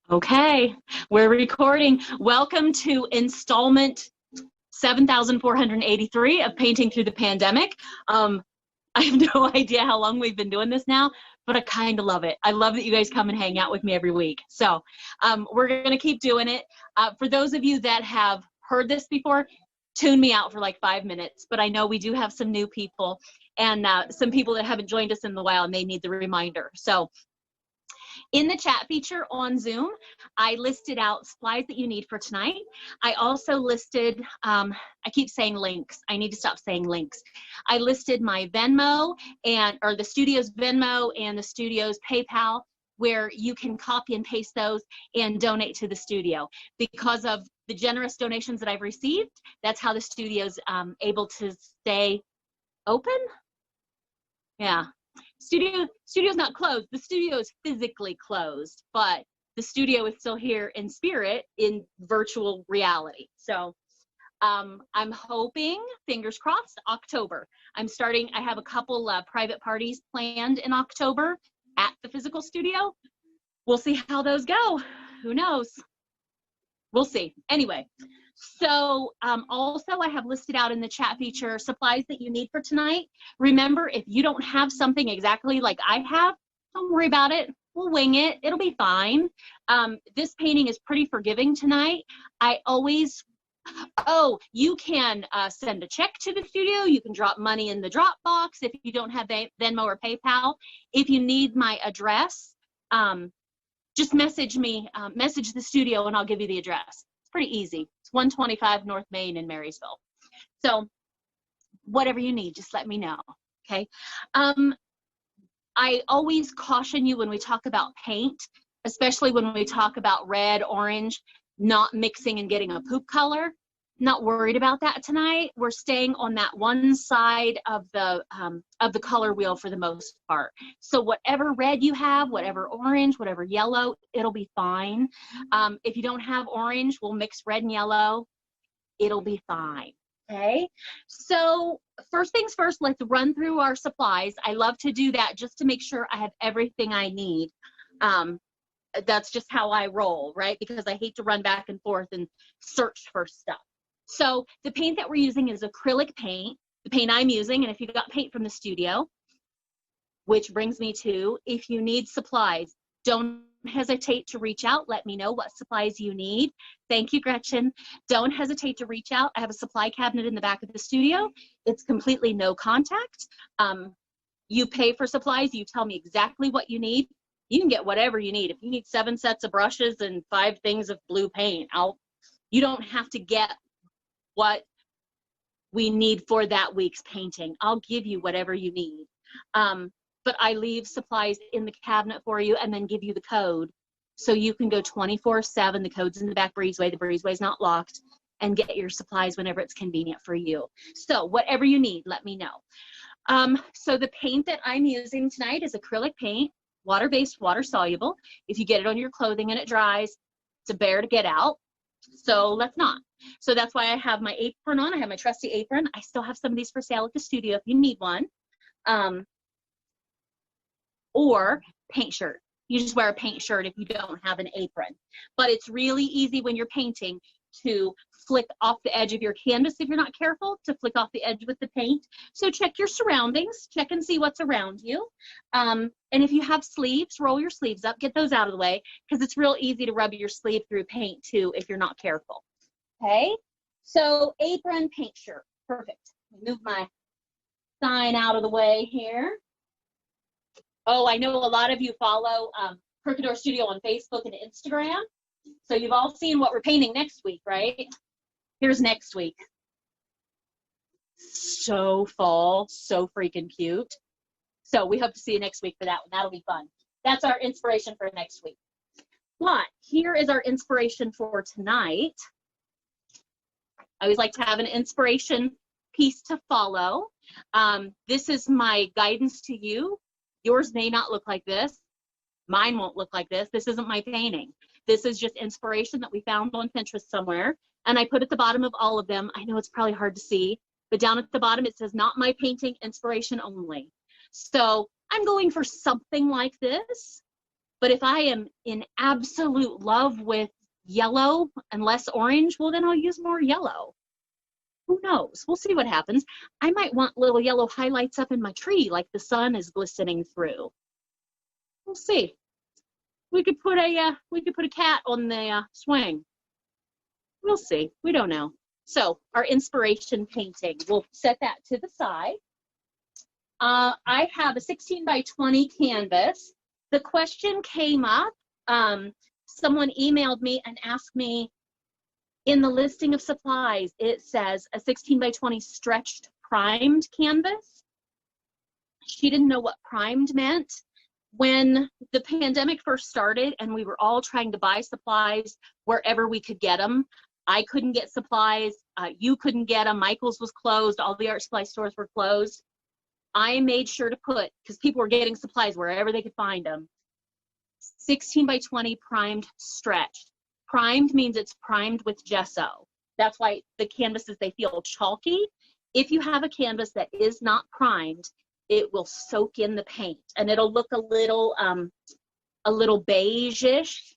Okay, we're recording. Welcome to installment 7,483 of Painting Through the Pandemic. I have no idea how long we've been doing this now, but I kind of love it. I love that you guys come and hang out with me every week. So we're going to keep doing it. For those of you that have heard this before, tune me out for like 5 minutes, but I know we do have some new people and some people that haven't joined us in a while and they need the reminder. So in the chat feature on Zoom, I listed out supplies that you need for tonight. I also listed, I keep saying links. I need to stop saying links. I listed my Venmo or the studio's Venmo and the studio's PayPal, where you can copy and paste those and donate to the studio. Because of the generous donations that I've received, that's how the studio's able to stay open. Yeah. Studio's not closed. The studio is physically closed, but the studio is still here in spirit in virtual reality. So I'm hoping, fingers crossed, October. I have a couple private parties planned in October at the physical studio. We'll see how those go. Who knows? We'll see. Anyway, so also I have listed out in the chat feature supplies that you need for tonight. Remember, if you don't have something exactly like I have, don't worry about it. We'll wing it. It'll be fine. This painting is pretty forgiving tonight. You can send a check to the studio. You can drop money in the Dropbox if you don't have Venmo or PayPal. If you need my address, just message me, message the studio, and I'll give you the address. It's pretty easy. It's 125 North Main in Marysville. So whatever you need, just let me know, okay? I always caution you when we talk about paint, especially when we talk about red, orange, not mixing and getting a poop color. Not worried about that tonight. We're staying on that one side of the color wheel for the most part. So whatever red you have, whatever orange, whatever yellow, it'll be fine. If you don't have orange, we'll mix red and yellow. It'll be fine. Okay. So first things first, let's run through our supplies. I love to do that just to make sure I have everything I need. That's just how I roll, right? Because I hate to run back and forth and search for stuff. So the paint that we're using is acrylic paint, the paint I'm using, and if you got paint from the studio, which brings me to, if you need supplies, don't hesitate to reach out. Let me know what supplies you need. Thank you, Gretchen. Don't hesitate to reach out. I have a supply cabinet in the back of the studio. It's completely no contact. You pay for supplies. You tell me exactly what you need. You can get whatever you need. If you need 7 sets of brushes and 5 things of blue paint, you don't have to get what we need for that week's painting. I'll give you whatever you need. But I leave supplies in the cabinet for you and then give you the code so you can go 24/7. The code's in the back breezeway. The breezeway's not locked, and get your supplies whenever it's convenient for you. So whatever you need, let me know. So the paint that I'm using tonight is acrylic paint, water-based, water-soluble. If you get it on your clothing and it dries, it's a bear to get out. So let's not. So that's why I have my apron on. I have my trusty apron. I still have some of these for sale at the studio if you need one. Or paint shirt. You just wear a paint shirt if you don't have an apron. But it's really easy when you're painting to flick off the edge of your canvas if you're not careful, to flick off the edge with the paint. So check your surroundings, check and see what's around you. And if you have sleeves, roll your sleeves up, get those out of the way, because it's real easy to rub your sleeve through paint too if you're not careful. Okay, so apron, paint shirt, perfect. Move my sign out of the way here. Oh, I know a lot of you follow Crooked Door Studio on Facebook and Instagram. So you've all seen what we're painting next week, right? Here's next week. So fall, so freaking cute. So we hope to see you next week for that one. That'll be fun. That's our inspiration for next week. But here is our inspiration for tonight. I always like to have an inspiration piece to follow. This is my guidance to you. Yours may not look like this. Mine won't look like this. This isn't my painting. This is just inspiration that we found on Pinterest somewhere. And I put at the bottom of all of them, I know it's probably hard to see, but down at the bottom it says, not my painting, inspiration only. So I'm going for something like this. But if I am in absolute love with yellow and less orange, well, then I'll use more yellow. Who knows? We'll see what happens. I might want little yellow highlights up in my tree like the sun is glistening through. We'll see. We could put a cat on the swing. We'll see. We don't know. So our inspiration painting, we'll set that to the side. I have a 16 by 20 canvas. The question came up. Someone emailed me and asked me, in the listing of supplies, it says a 16 by 20 stretched primed canvas. She didn't know what primed meant. When the pandemic first started and we were all trying to buy supplies wherever we could get them, I couldn't get supplies, you couldn't get them, Michael's was closed, all the art supply stores were closed. I made sure to put, because people were getting supplies wherever they could find them, 16 by 20 primed stretched. Primed means it's primed with gesso. That's why the canvases, they feel chalky. If you have a canvas that is not primed, it will soak in the paint and it'll look a little beige-ish.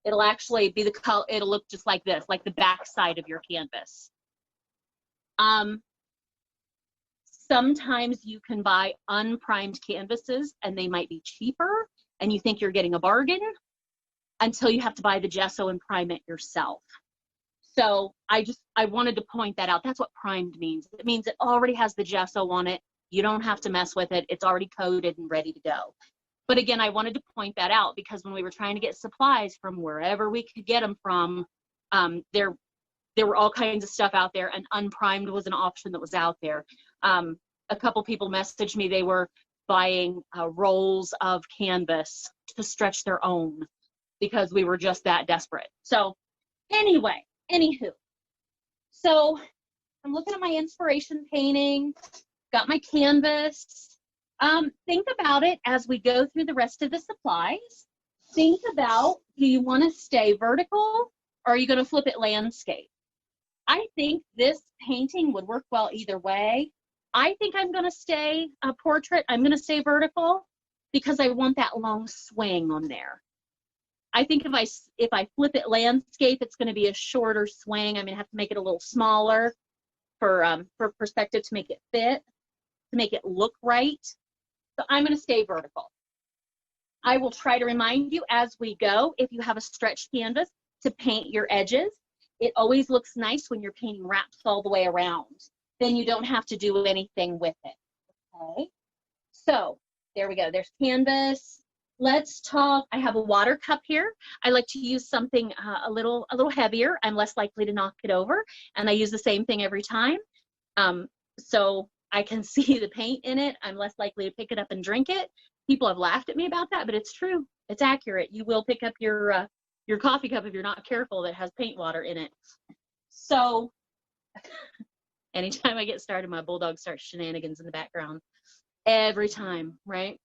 It'll actually be the color, it'll look just like this, like the back side of your canvas. Sometimes you can buy unprimed canvases and they might be cheaper and you think you're getting a bargain until you have to buy the gesso and prime it yourself. So I wanted to point that out. That's what primed means. It means it already has the gesso on it. You don't have to mess with it. It's already coated and ready to go. But again, I wanted to point that out because when we were trying to get supplies from wherever we could get them from, there were all kinds of stuff out there, and unprimed was an option that was out there. A couple people messaged me, they were buying rolls of canvas to stretch their own because we were just that desperate. So anyway, anywho, so I'm looking at my inspiration painting, got my canvas. Think about it as we go through the rest of the supplies. Think about, do you want to stay vertical or are you going to flip it landscape? I think this painting would work well either way. I think I'm going to stay a portrait. I'm going to stay vertical because I want that long swing on there. I think if I flip it landscape, it's going to be a shorter swing. I'm going to have to make it a little smaller for perspective to make it fit, to make it look right. So I'm going to stay vertical. I will try to remind you as we go, if you have a stretched canvas, to paint your edges. It always looks nice when your painting wraps all the way around. Then you don't have to do anything with it. Okay, so there we go. There's canvas. Let's talk. I have a water cup here. I like to use something a little heavier. I'm less likely to knock it over, and I use the same thing every time. So I can see the paint in it. I'm less likely to pick it up and drink it. People have laughed at me about that, but it's true. It's accurate. You will pick up your coffee cup if you're not careful that has paint water in it. So anytime I get started, my bulldog starts shenanigans in the background. Every time, right?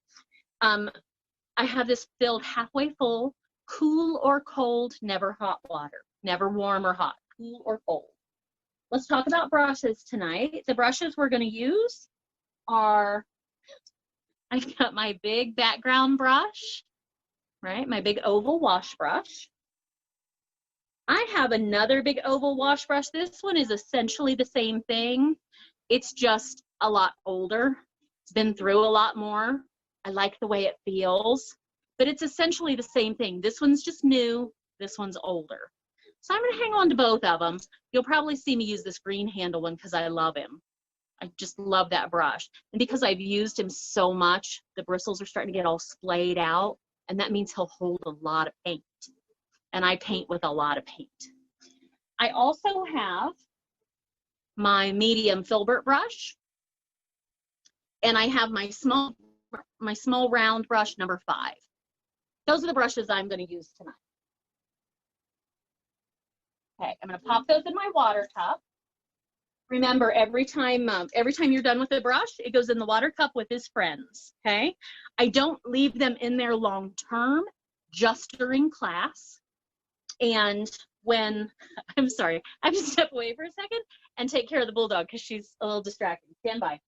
I have this filled halfway full, cool or cold, never hot water. Never warm or hot, cool or cold. Let's talk about brushes tonight. The brushes we're going to use are, I've got my big background brush, right? My big oval wash brush. I have another big oval wash brush. This one is essentially the same thing. It's just a lot older. It's been through a lot more. I like the way it feels, but it's essentially the same thing. This one's just new. This one's older. So I'm going to hang on to both of them. You'll probably see me use this green handle one because I love him. I just love that brush. And because I've used him so much, the bristles are starting to get all splayed out, and that means he'll hold a lot of paint. And I paint with a lot of paint. I also have my medium filbert brush, and I have my small round brush number 5. Those are the brushes I'm going to use tonight. Okay, I'm going to pop those in my water cup. Remember, every time you're done with the brush, it goes in the water cup with his friends, okay? I don't leave them in there long term, just during class. And when, I'm sorry, I have to step away for a second and take care of the bulldog because she's a little distracting. Stand by.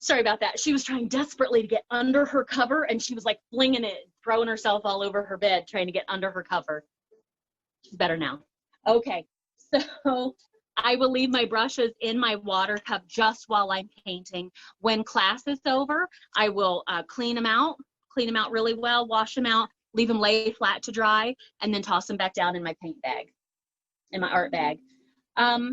Sorry about that. She was trying desperately to get under her cover, and she was like flinging it, throwing herself all over her bed, trying to get under her cover. She's better now. Okay, so I will leave my brushes in my water cup just while I'm painting. When class is over, I will clean them out really well, wash them out, leave them lay flat to dry, and then toss them back down in my paint bag, in my art bag. I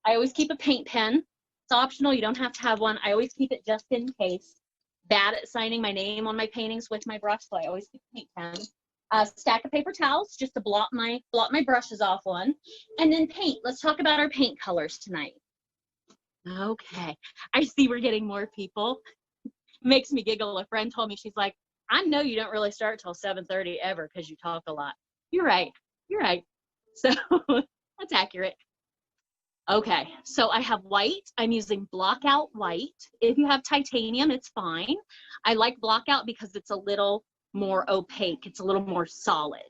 always keep a paint pen. It's optional, you don't have to have one. I always keep it just in case. Bad at signing my name on my paintings with my brush, so I always keep a paint pen. A stack of paper towels just to blot my brushes off on. And then paint. Let's talk about our paint colors tonight. Okay, I see we're getting more people. Makes me giggle. A friend told me, she's like, I know you don't really start till 7:30 ever because you talk a lot. You're right. So that's accurate. Okay, so I have white. I'm using blockout white. If you have titanium, it's fine. I like blockout because it's a little more opaque. It's a little more solid.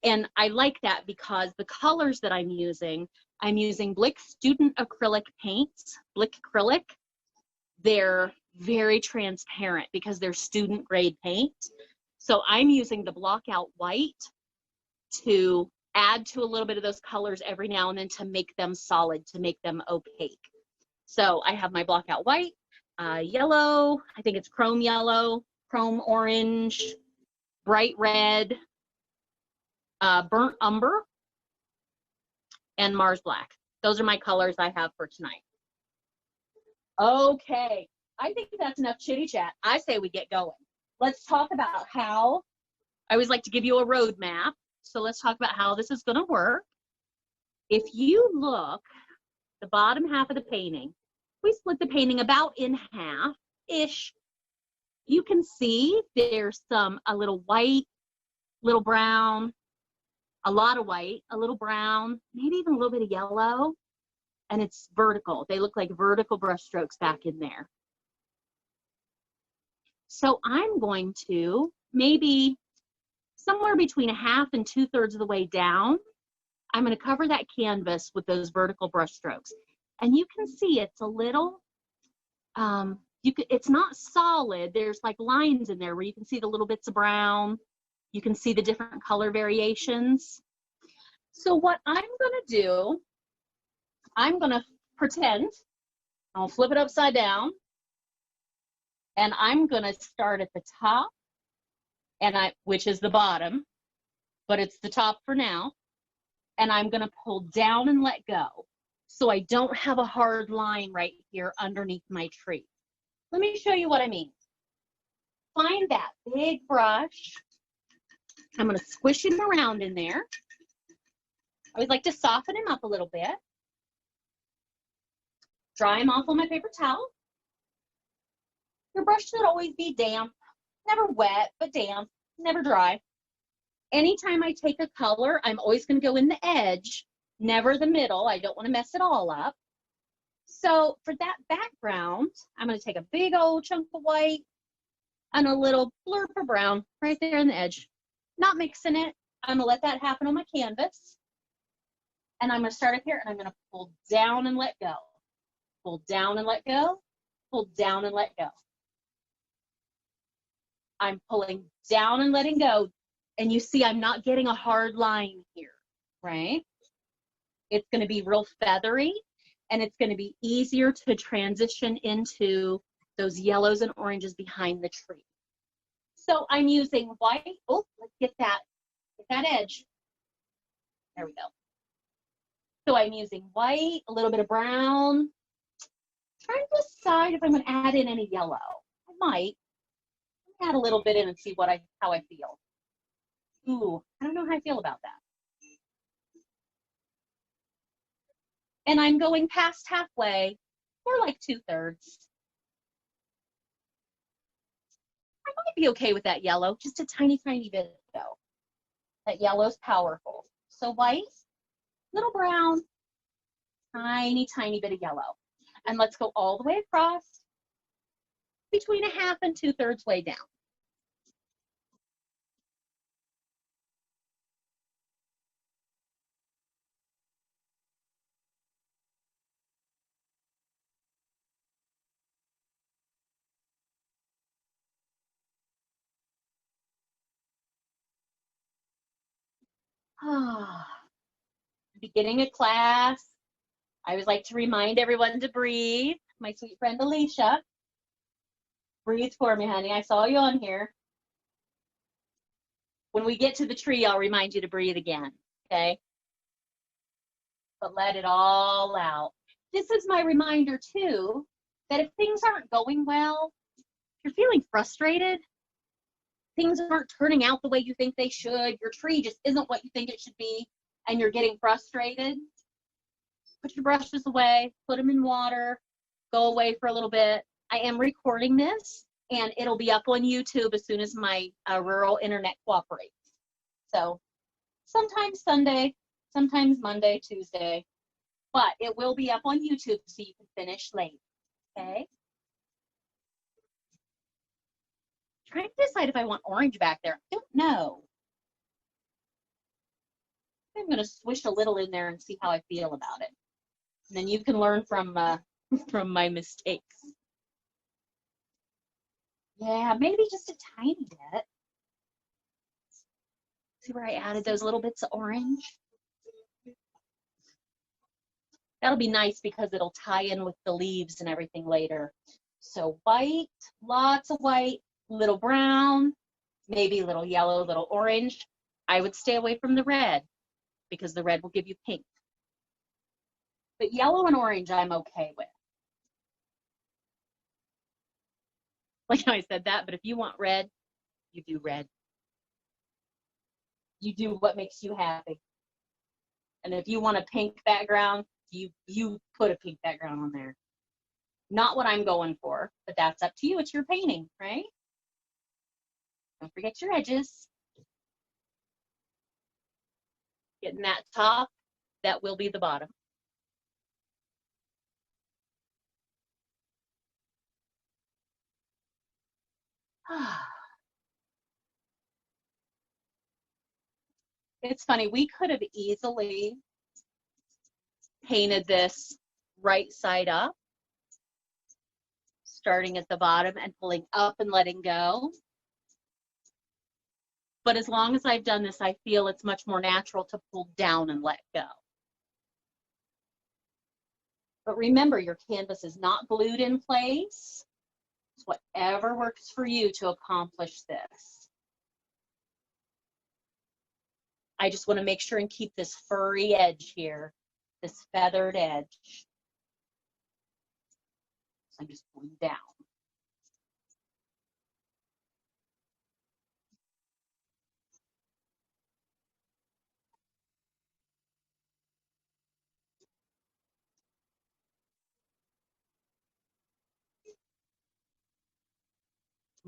And I like that because the colors that I'm using Blick Student Acrylic paints, Blick Acrylic. They're very transparent because they're student grade paint. So I'm using the blockout white to add to a little bit of those colors every now and then to make them solid, to make them opaque. So I have my blockout white, yellow, I think it's chrome yellow, chrome orange, bright red, burnt umber, and Mars black. Those are my colors I have for tonight. Okay, I think that's enough chitty chat. I say we get going. Let's talk about how, I always like to give you a roadmap. So let's talk about how this is going to work. If you look, the bottom half of the painting, we split the painting about in half-ish. You can see there's a little white, little brown, a lot of white, a little brown, maybe even a little bit of yellow, and it's vertical. They look like vertical brush strokes back in there. So I'm going to maybe somewhere between a half and 2/3 of the way down, I'm going to cover that canvas with those vertical brush strokes. And you can see it's a little, it's not solid. There's like lines in there where you can see the little bits of brown. You can see the different color variations. So what I'm going to do, I'm going to pretend, I'll flip it upside down, and I'm going to start at the top, which is the bottom, but it's the top for now. And I'm going to pull down and let go. So I don't have a hard line right here underneath my tree. Let me show you what I mean. Find that big brush. I'm going to squish him around in there. I would like to soften him up a little bit. Dry him off on my paper towel. Your brush should always be damp. Never wet, but damp. Never dry. Anytime I take a color, I'm always going to go in the edge, never the middle. I don't want to mess it all up. So for that background, I'm going to take a big old chunk of white and a little blurb of brown right there in the edge. Not mixing it. I'm going to let that happen on my canvas. And I'm going to start up here and I'm going to pull down and let go. Pull down and let go. Pull down and let go. I'm pulling down and letting go. And you see I'm not getting a hard line here, right? It's going to be real feathery, and it's going to be easier to transition into those yellows and oranges behind the tree. So I'm using white. Oh, let's get that edge. There we go. So I'm using white, a little bit of brown. Trying to decide if I'm going to add in any yellow. I might. Add a little bit in and see how I feel. Ooh, I don't know how I feel about that. And I'm going past halfway, or like 2/3. I might be okay with that yellow, just a tiny, tiny bit though. That yellow's powerful. So white, little brown, tiny, tiny bit of yellow. And let's go all the way across, between a half and 2/3 way down. Beginning of class, I always like to remind everyone to breathe. My sweet friend Alicia, breathe for me, honey. I saw you on here. When we get to the tree, I'll remind you to breathe again, okay? But let it all out. This is my reminder too, that if things aren't going well, if you're feeling frustrated, things aren't turning out the way you think they should, your tree just isn't what you think it should be, and you're getting frustrated, put your brushes away, put them in water, go away for a little bit. I am recording this, and it'll be up on YouTube as soon as my rural internet cooperates. So sometimes Sunday, sometimes Monday, Tuesday, but it will be up on YouTube so you can finish late, okay? Trying to decide if I want orange back there. I don't know. I'm going to swish a little in there and see how I feel about it. And then you can learn from my mistakes. Yeah, maybe just a tiny bit. See where I added those little bits of orange? That'll be nice because it'll tie in with the leaves and everything later. So white, lots of white, little brown, maybe a little yellow, little orange. I would stay away from the red because the red will give you pink. But yellow and orange I'm okay with. Like I said that, but if you want red, you do red. You do what makes you happy. And if you want a pink background, you put a pink background on there. Not what I'm going for, but that's up to you. It's your painting, right? Don't forget your edges. Getting that top, that will be the bottom. It's funny, we could have easily painted this right side up, starting at the bottom and pulling up and letting go. But as long as I've done this, I feel it's much more natural to pull down and let go. But remember, your canvas is not glued in place. It's whatever works for you to accomplish this. I just want to make sure and keep this furry edge here, this feathered edge. So I'm just pulling down.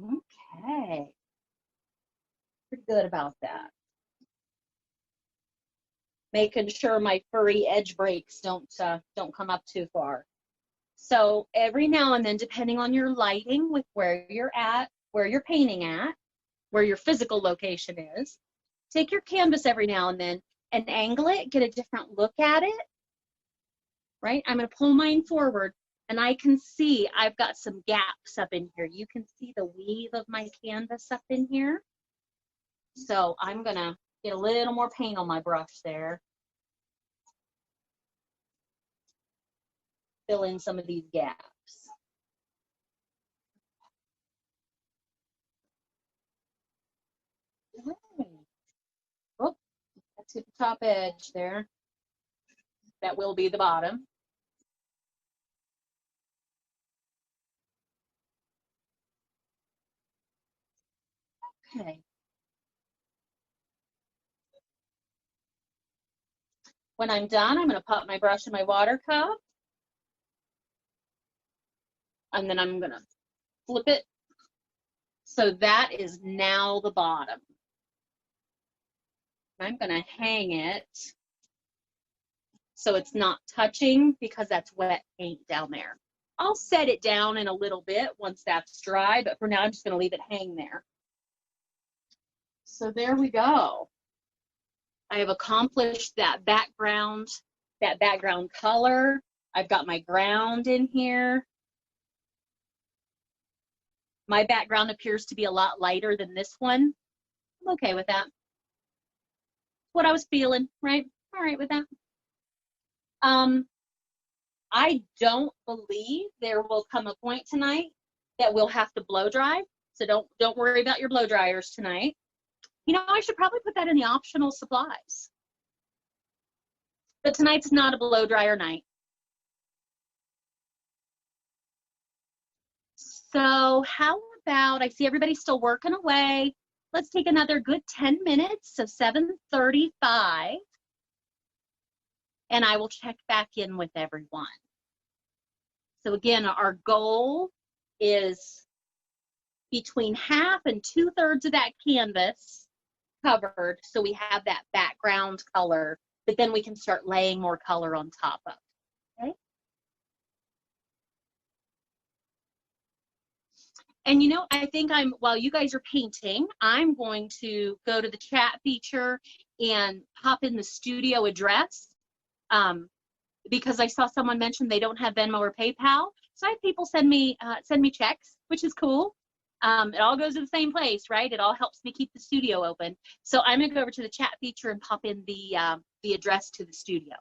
Okay. Pretty good about that. Making sure my furry edge breaks don't come up too far. So every now and then, depending on your lighting with where you're at, where you're painting at, where your physical location is, take your canvas every now and then and angle it, get a different look at it, right? I'm going to pull mine forward, and I can see I've got some gaps up in here. You can see the weave of my canvas up in here. So I'm going to get a little more paint on my brush there. Fill in some of these gaps. Oh, that's at the top edge there. That will be the bottom. Okay. When I'm done, I'm going to pop my brush in my water cup. And then I'm going to flip it. So that is now the bottom. I'm going to hang it so it's not touching because that's wet paint down there. I'll set it down in a little bit once that's dry, but for now I'm just going to leave it hang there. So there we go. I have accomplished that background color. I've got my ground in here. My background appears to be a lot lighter than this one. I'm okay with that. what I was feeling, right? All right with that. I don't believe there will come a point tonight that we'll have to blow dry. So don't worry about your blow dryers tonight. You know, I should probably put that in the optional supplies. But tonight's not a blow dryer night. So how about, I see everybody still working away. Let's take another good 10 minutes, so 7:35, and I will check back in with everyone. So again, our goal is between half and 2/3 of that canvas covered, so we have that background color, but then we can start laying more color on top of. Okay. And you know, I think while you guys are painting, I'm going to go to the chat feature and pop in the studio address, because I saw someone mention they don't have Venmo or PayPal. So I have people send me checks, which is cool. It all goes to the same place, right? It all helps me keep the studio open. So I'm gonna go over to the chat feature and pop in the address to the studio.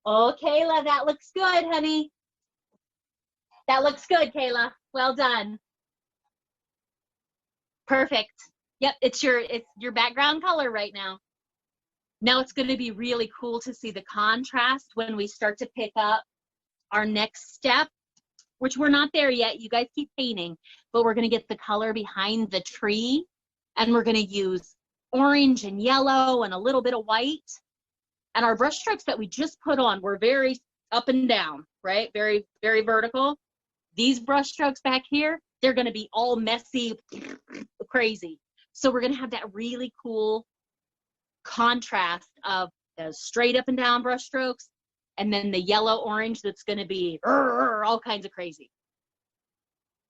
Oh, Kayla, that looks good, honey. That looks good, Kayla. Well done. Perfect. Yep, it's your background color right now. Now it's going to be really cool to see the contrast when we start to pick up our next step, which we're not there yet. You guys keep painting, but we're going to get the color behind the tree, and we're going to use orange and yellow and a little bit of white. And our brush strokes that we just put on were very up and down, right? Very, very vertical. These brush strokes back here, they're going to be all messy, crazy. So we're going to have that really cool contrast of the straight up and down brush strokes and then the yellow orange that's going to be all kinds of crazy.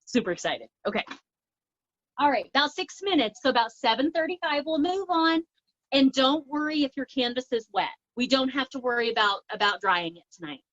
Super excited. Okay. All right, about 6 minutes. So about 7:35, we'll move on. And don't worry if your canvas is wet. We don't have to worry about drying it tonight.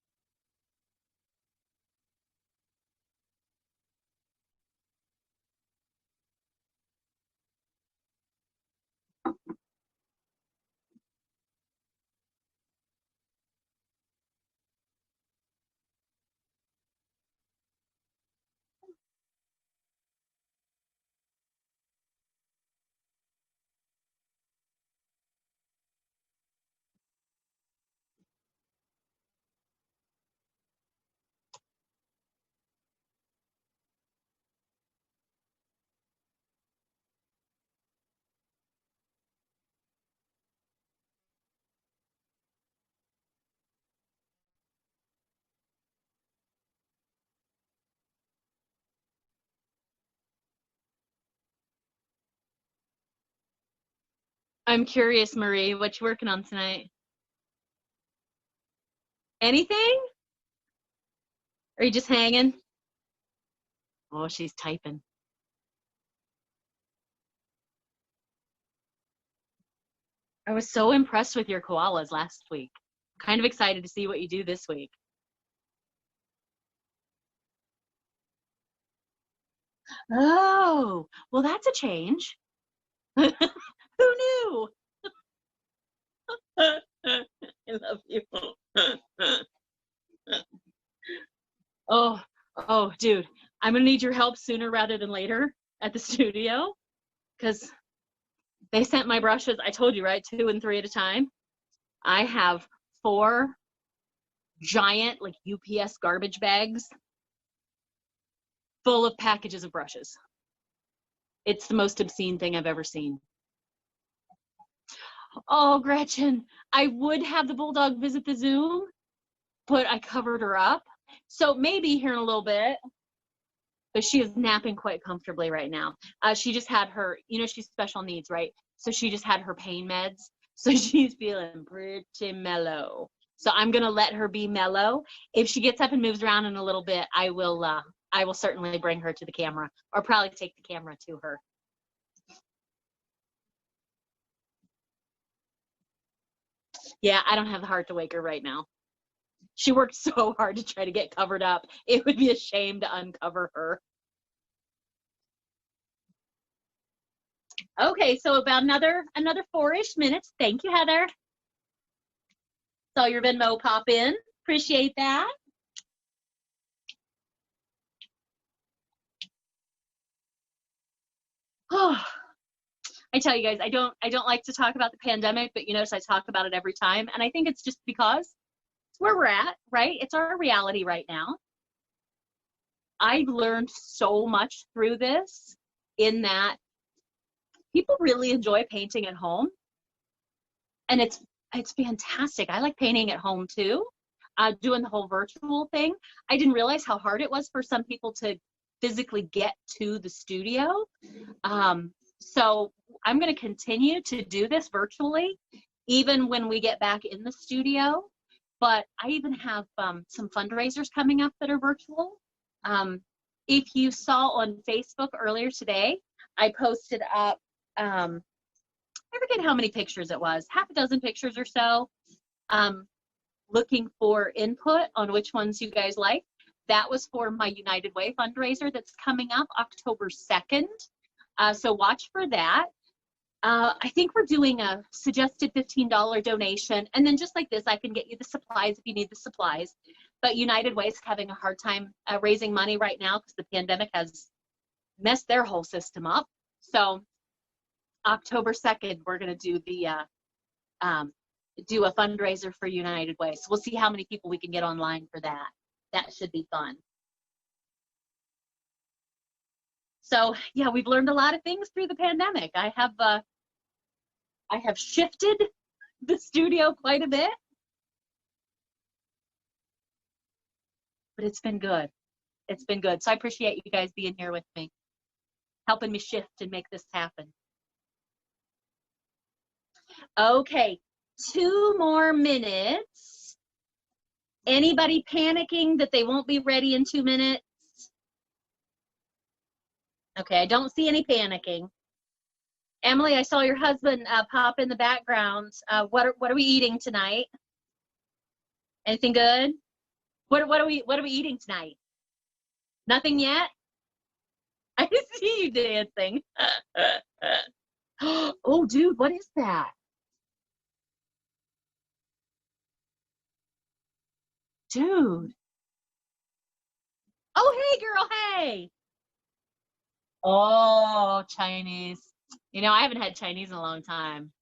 I'm curious, Marie, what you working on tonight? Anything? Are you just hanging? Oh, she's typing. I was so impressed with your koalas last week. Kind of excited to see what you do this week. Oh, well, that's a change. Who knew? I love you. Oh, dude, I'm gonna need your help sooner rather than later at the studio because they sent my brushes. I told you, right? 2 and 3 at a time. I have 4 giant, like UPS garbage bags full of packages of brushes. It's the most obscene thing I've ever seen. Oh, Gretchen, I would have the bulldog visit the Zoom, but I covered her up. So maybe here in a little bit, but she is napping quite comfortably right now. She just had her, you know, she's special needs, right? So she just had her pain meds. So she's feeling pretty mellow. So I'm going to let her be mellow. If she gets up and moves around in a little bit, I will certainly bring her to the camera, or probably take the camera to her. Yeah, I don't have the heart to wake her right now. She worked so hard to try to get covered up. It would be a shame to uncover her. Okay, so about another 4-ish minutes. Thank you, Heather. Saw your Venmo pop in. Appreciate that. Oh, I tell you guys, I don't like to talk about the pandemic, but you notice I talk about it every time, and I think it's just because it's where we're at, right? It's our reality right now. I've learned so much through this, in that people really enjoy painting at home, and it's fantastic. I like painting at home too. Doing the whole virtual thing. I didn't realize how hard it was for some people to physically get to the studio. So I'm going to continue to do this virtually, even when we get back in the studio. But I even have some fundraisers coming up that are virtual. If you saw on Facebook earlier today, I posted up, I forget how many pictures it was, half a dozen pictures or so, looking for input on which ones you guys like. That was for my United Way fundraiser that's coming up October 2nd. So watch for that. I think we're doing a suggested $15 donation. And then just like this, I can get you the supplies if you need the supplies. But United Way is having a hard time raising money right now because the pandemic has messed their whole system up. So October 2nd, we're going to do do a fundraiser for United Way. So we'll see how many people we can get online for that. That should be fun. So yeah, we've learned a lot of things through the pandemic. I have shifted the studio quite a bit, but it's been good. It's been good. So I appreciate you guys being here with me, helping me shift and make this happen. Okay, 2 more minutes. Anybody panicking that they won't be ready in 2 minutes? Okay, I don't see any panicking. Emily, I saw your husband pop in the background. What are we eating tonight? Anything good? What are we eating tonight? Nothing yet? I see you dancing. Oh, dude, what is that? Dude. Oh, hey, girl, hey. Oh, Chinese. You know, I haven't had Chinese in a long time.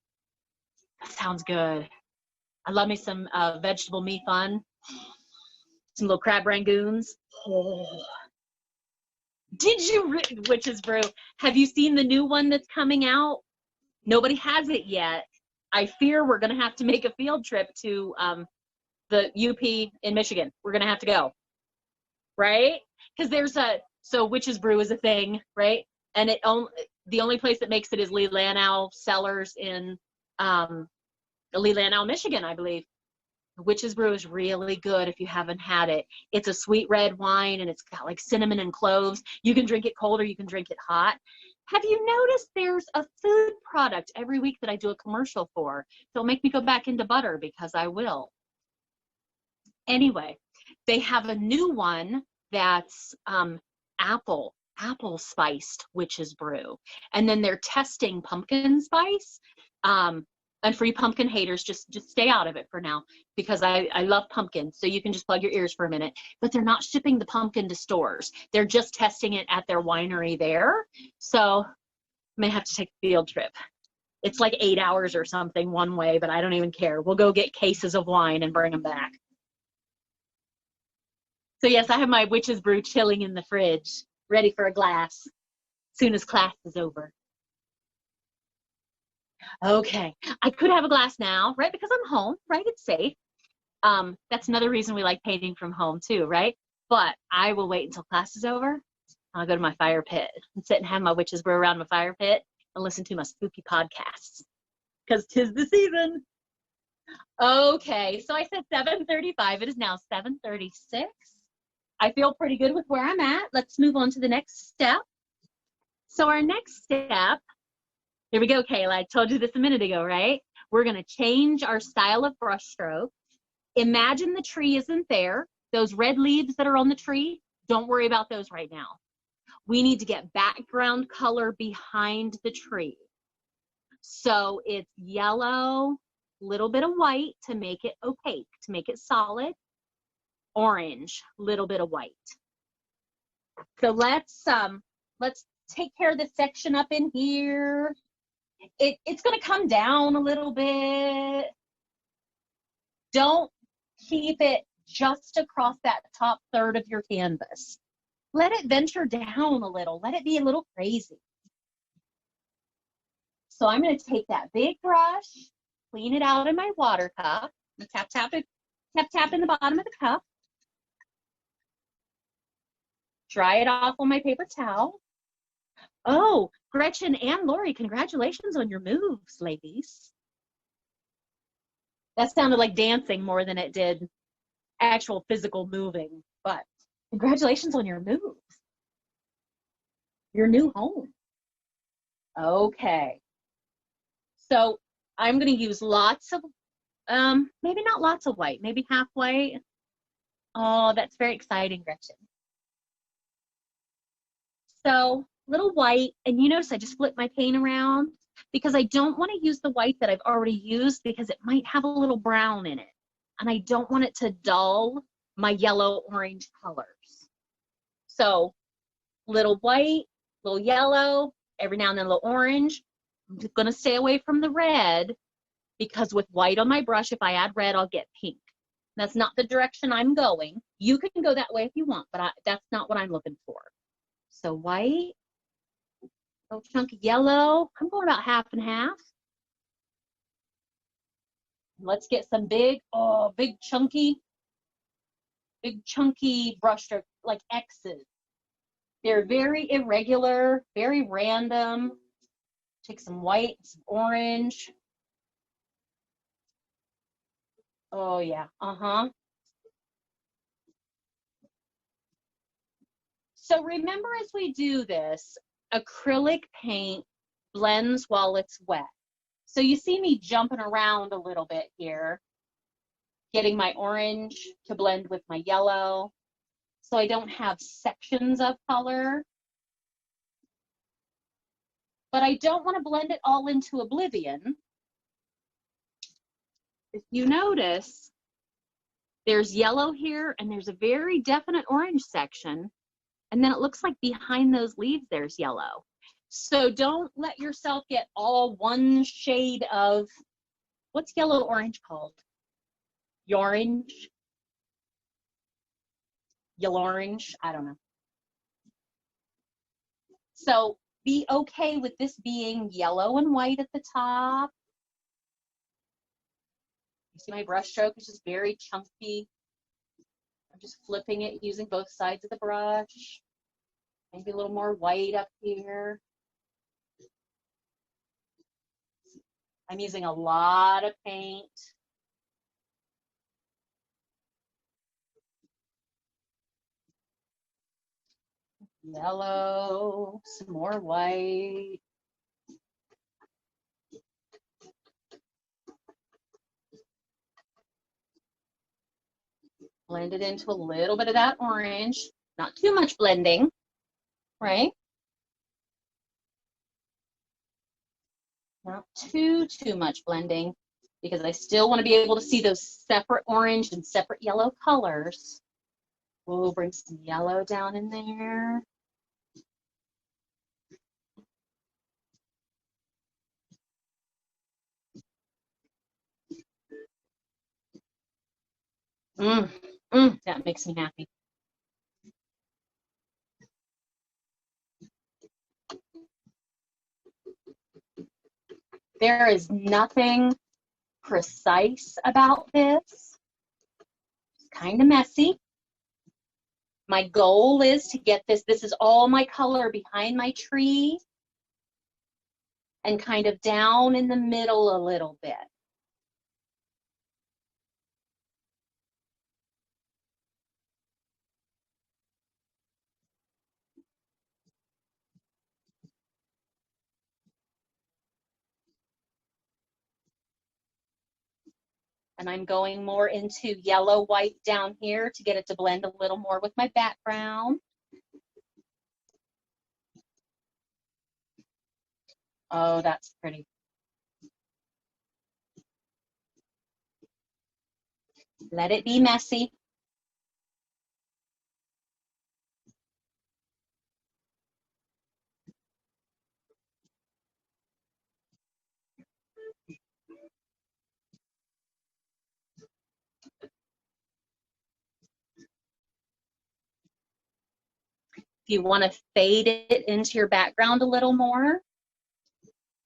That sounds good. I love me some vegetable mi fun. Some little crab rangoons. Oh. Did you, Witch's Brew, have you seen the new one that's coming out? Nobody has it yet. I fear we're going to have to make a field trip to the UP in Michigan. We're going to have to go, right? Because so Witch's Brew is a thing, right? And the only place that makes it is Lee Lanau Cellars in Lee Lanau, Michigan, I believe. Witch's Brew is really good if you haven't had it. It's a sweet red wine, and it's got like cinnamon and cloves. You can drink it cold or you can drink it hot. Have you noticed there's a food product every week that I do a commercial for? Don't make me go back into butter, because I will. Anyway, they have a new one that's apple spiced Witch's Brew. And then they're testing pumpkin spice. And for you pumpkin haters, just stay out of it for now, because I love pumpkin. So you can just plug your ears for a minute. But they're not shipping the pumpkin to stores. They're just testing it at their winery there. So I may have to take a field trip. It's like 8 hours or something one way, but I don't even care. We'll go get cases of wine and bring them back. So yes, I have my Witch's Brew chilling in the fridge, ready for a glass as soon as class is over. Okay, I could have a glass now, right? Because I'm home, right? It's safe. That's another reason we like painting from home too, right? But I will wait until class is over. I'll go to my fire pit and sit and have my witch's brew around my fire pit and listen to my spooky podcasts because 'tis the season. Okay, so I said 7:35. It is now 7:36. I feel pretty good with where I'm at. Let's move on to the next step. So our next step, here we go, Kayla. I told you this a minute ago, right? We're going to change our style of brush stroke. Imagine the tree isn't there. Those red leaves that are on the tree, don't worry about those right now. We need to get background color behind the tree. So it's yellow, little bit of white to make it opaque, to make it solid, orange, little bit of white. So let's take care of this section up in here. It's going to come down a little bit. Don't keep it just across that top third of your canvas. Let it venture down a little. Let it be a little crazy. So I'm going to take that big brush, clean it out in my water cup, and tap in the bottom of the cup. Dry it off on my paper towel. Oh, Gretchen and Lori, congratulations on your moves, ladies. That sounded like dancing more than it did actual physical moving, but congratulations on your move. Your new home. Okay. So I'm going to use lots of, maybe not lots of white, maybe half white. Oh, that's very exciting, Gretchen. So little white, and you notice I just flipped my paint around because I don't want to use the white that I've already used because it might have a little brown in it. And I don't want it to dull my yellow-orange colors. So little white, little yellow, every now and then a little orange. I'm just going to stay away from the red because with white on my brush, if I add red, I'll get pink. That's not the direction I'm going. You can go that way if you want, but that's not what I'm looking for. So white, little chunk of yellow. I'm going about half and half. Let's get some big chunky brush stroke, like X's. They're very irregular, very random. Take some white, some orange. Oh yeah, So remember as we do this, acrylic paint blends while it's wet. So you see me jumping around a little bit here, getting my orange to blend with my yellow, so I don't have sections of color. But I don't want to blend it all into oblivion. If you notice, there's yellow here, and there's a very definite orange section, and then it looks like behind those leaves there's yellow. So don't let yourself get all one shade of, what's yellow-orange called? Yorange? Yellow-orange? I don't know. So be okay with this being yellow and white at the top. You see my brush stroke is just very chunky. I'm just flipping it using both sides of the brush. Maybe a little more white up here. I'm using a lot of paint. Yellow, some more white. Blend it into a little bit of that orange. Not too much blending, right? Not too much blending because I still want to be able to see those separate orange and separate yellow colors. We'll bring some yellow down in there. That makes me happy. There is nothing precise about this. kind of messy. My goal is to get this is all my color behind my tree and kind of down in the middle a little bit. And I'm going more into yellow, white down here to get it to blend a little more with my background. Oh, that's pretty. Let it be messy. If you want to fade it into your background a little more,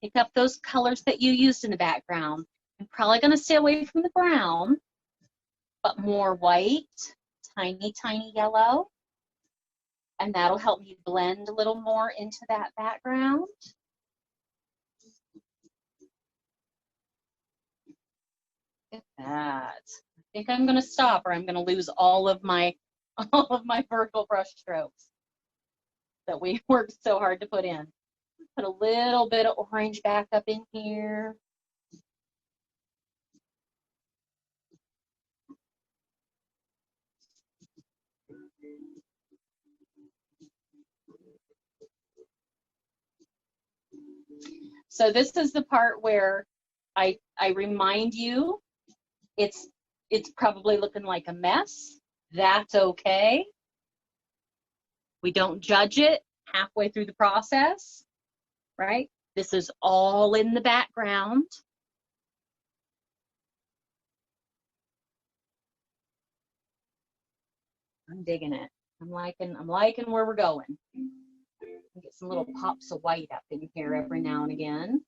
pick up those colors that you used in the background. I'm probably going to stay away from the brown, but more white, tiny, tiny yellow. And that'll help me blend a little more into that background. Look at that. I think I'm going to stop or I'm going to lose all of my vertical brush strokes that we worked so hard to put in. Put a little bit of orange back up in here. So this is the part where I remind you it's probably looking like a mess. That's okay. We don't judge it halfway through the process, right? This is all in the background. I'm digging it. I'm liking where we're going. Get some little pops of white up in here every now and again.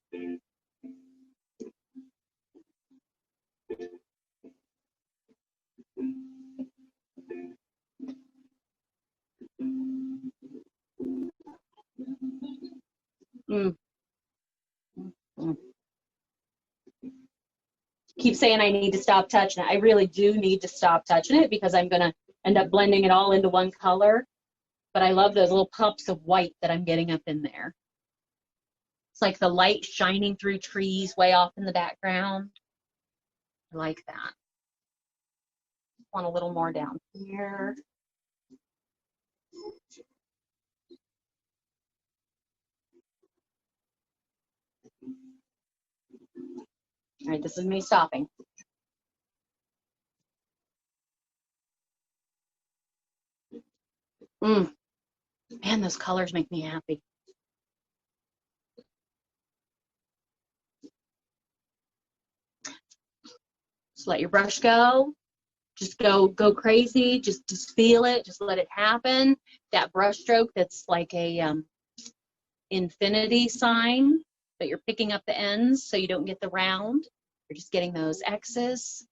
Mm. Mm. Keep saying I need to stop touching it. I really do need to stop touching it because I'm going to end up blending it all into one color. But I love those little pops of white that I'm getting up in there. It's like the light shining through trees way off in the background. I like that. Want a little more down here. All right, this is me stopping. Man, those colors make me happy. Just let your brush go. Just go crazy. Just feel it. Just let it happen. That brush stroke that's like a infinity sign, but you're picking up the ends so you don't get the round. You're just getting those X's.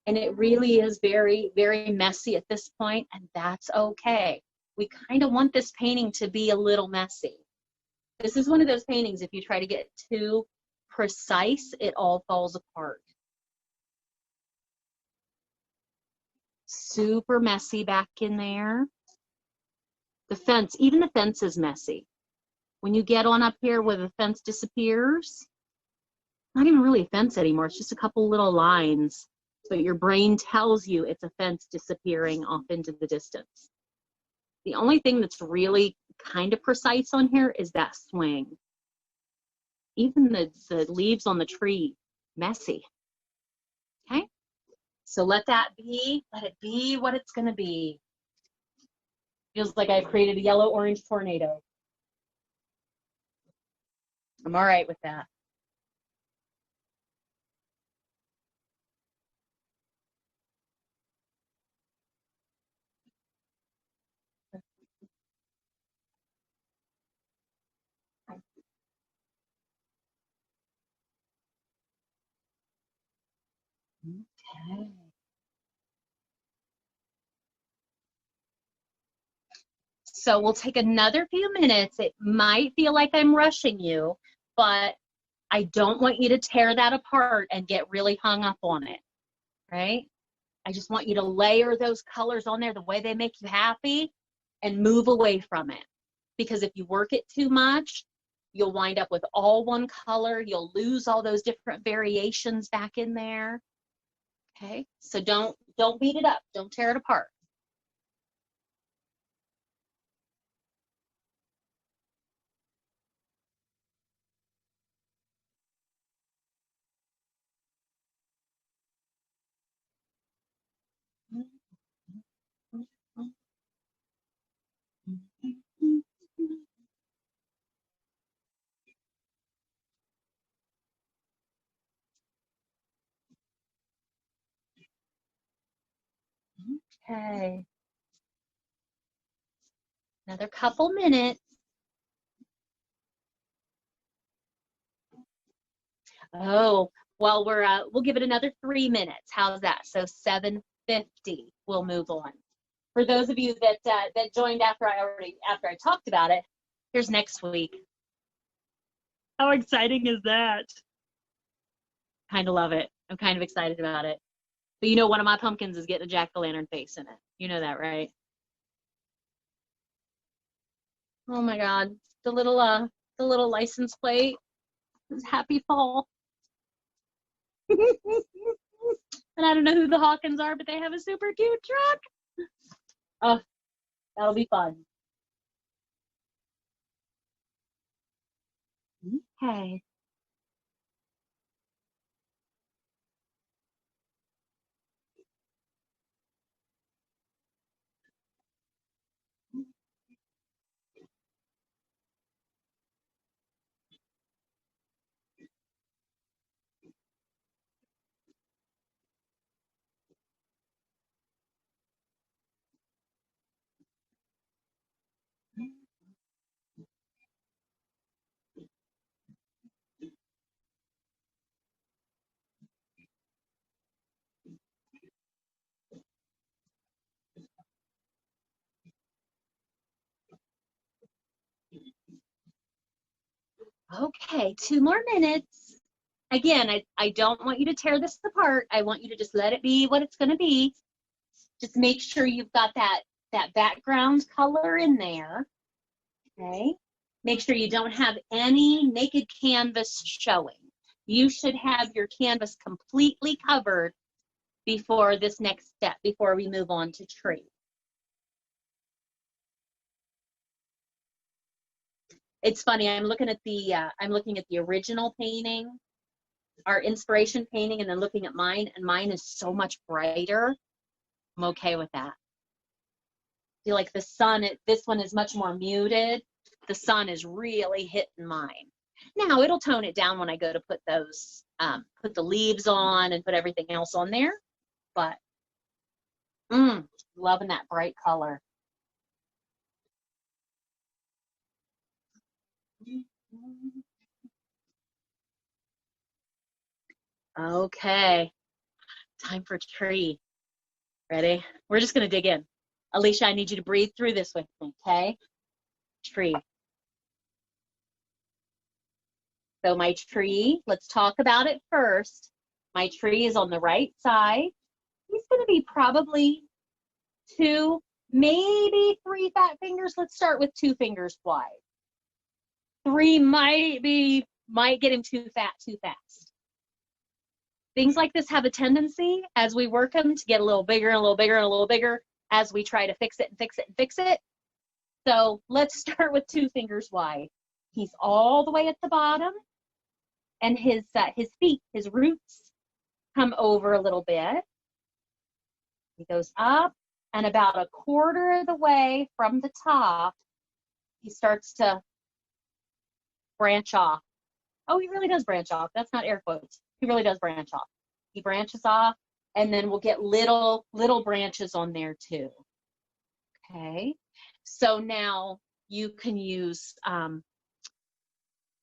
And it really is very, very messy at this point, and that's okay. We kind of want this painting to be a little messy. This is one of those paintings, if you try to get too precise, it all falls apart. Super messy back in there. The fence, even the fence is messy. When you get on up here where the fence disappears, not even really a fence anymore, it's just a couple little lines. But your brain tells you it's a fence disappearing off into the distance. The only thing that's really kind of precise on here is that swing. Even the leaves on the tree, messy. Okay? So let it be what it's gonna be. Feels like I've created a yellow-orange tornado. I'm all right with that. Okay. So we'll take another few minutes. It might feel like I'm rushing you, but I don't want you to tear that apart and get really hung up on it, right? I just want you to layer those colors on there the way they make you happy and move away from it. Because if you work it too much, you'll wind up with all one color. You'll lose all those different variations back in there. Okay, so don't beat it up. Don't tear it apart. Okay, another couple minutes. Oh, well, we'll give it another 3 minutes. How's that? So 7:50, we'll move on. For those of you that joined after I talked about it, here's next week. How exciting is that? Kind of love it. I'm kind of excited about it. But you know, one of my pumpkins is getting a jack-o'-lantern face in it. You know that, right? Oh my God, the little license plate is Happy Fall. And I don't know who the Hawkins are, but they have a super cute truck. Oh, that'll be fun. Okay. Okay, 2 more minutes. Again, I don't want you to tear this apart. I want you to just let it be what it's going to be. Just make sure you've got that background color in there. Okay. Make sure you don't have any naked canvas showing. You should have your canvas completely covered before this next step, before we move on to tree. It's funny, I'm looking at the original painting, our inspiration painting, and then looking at mine, and mine is so much brighter. I'm okay with that. I feel like the sun, this one is much more muted. The sun is really hitting mine. Now it'll tone it down when I go to put those, put the leaves on and put everything else on there. But loving that bright color. Okay, time for tree. Ready? We're just gonna dig in. Alicia, I need you to breathe through this with me, okay? Tree. So my tree, let's talk about it first. My tree is on the right side. He's gonna be probably 2, maybe 3 fat fingers. Let's start with 2 fingers wide. 3 might get him too fat too fast. Things like this have a tendency, as we work them, to get a little bigger and a little bigger and a little bigger as we try to fix it and fix it and fix it. So let's start with 2 fingers wide. He's all the way at the bottom, and his feet, his roots, come over a little bit. He goes up, and about a quarter of the way from the top, he starts to branch off. Oh, he really does branch off. That's not air quotes. He really does branch off. He branches off, and then we'll get little branches on there too. Okay, so now you can use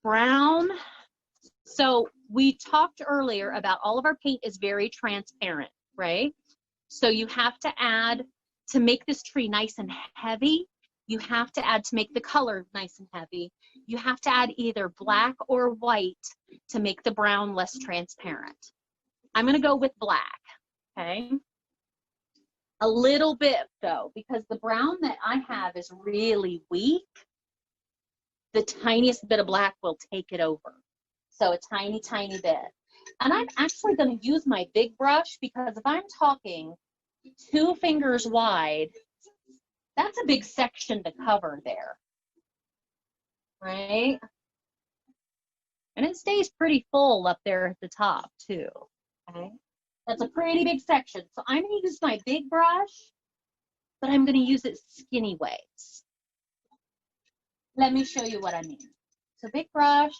brown So we talked earlier about all of our paint is very transparent, right? So you have to add, to make this tree nice and heavy, you have to add, to make the color nice and heavy, you have to add either black or white to make the brown less transparent. I'm gonna go with black, okay? A little bit though, because the brown that I have is really weak. The tiniest bit of black will take it over. So a tiny, tiny bit. And I'm actually gonna use my big brush because if I'm talking 2 fingers wide, that's a big section to cover there, right? And it stays pretty full up there at the top too, okay? That's a pretty big section. So I'm gonna use my big brush, but I'm gonna use it skinny ways. Let me show you what I mean. So big brush,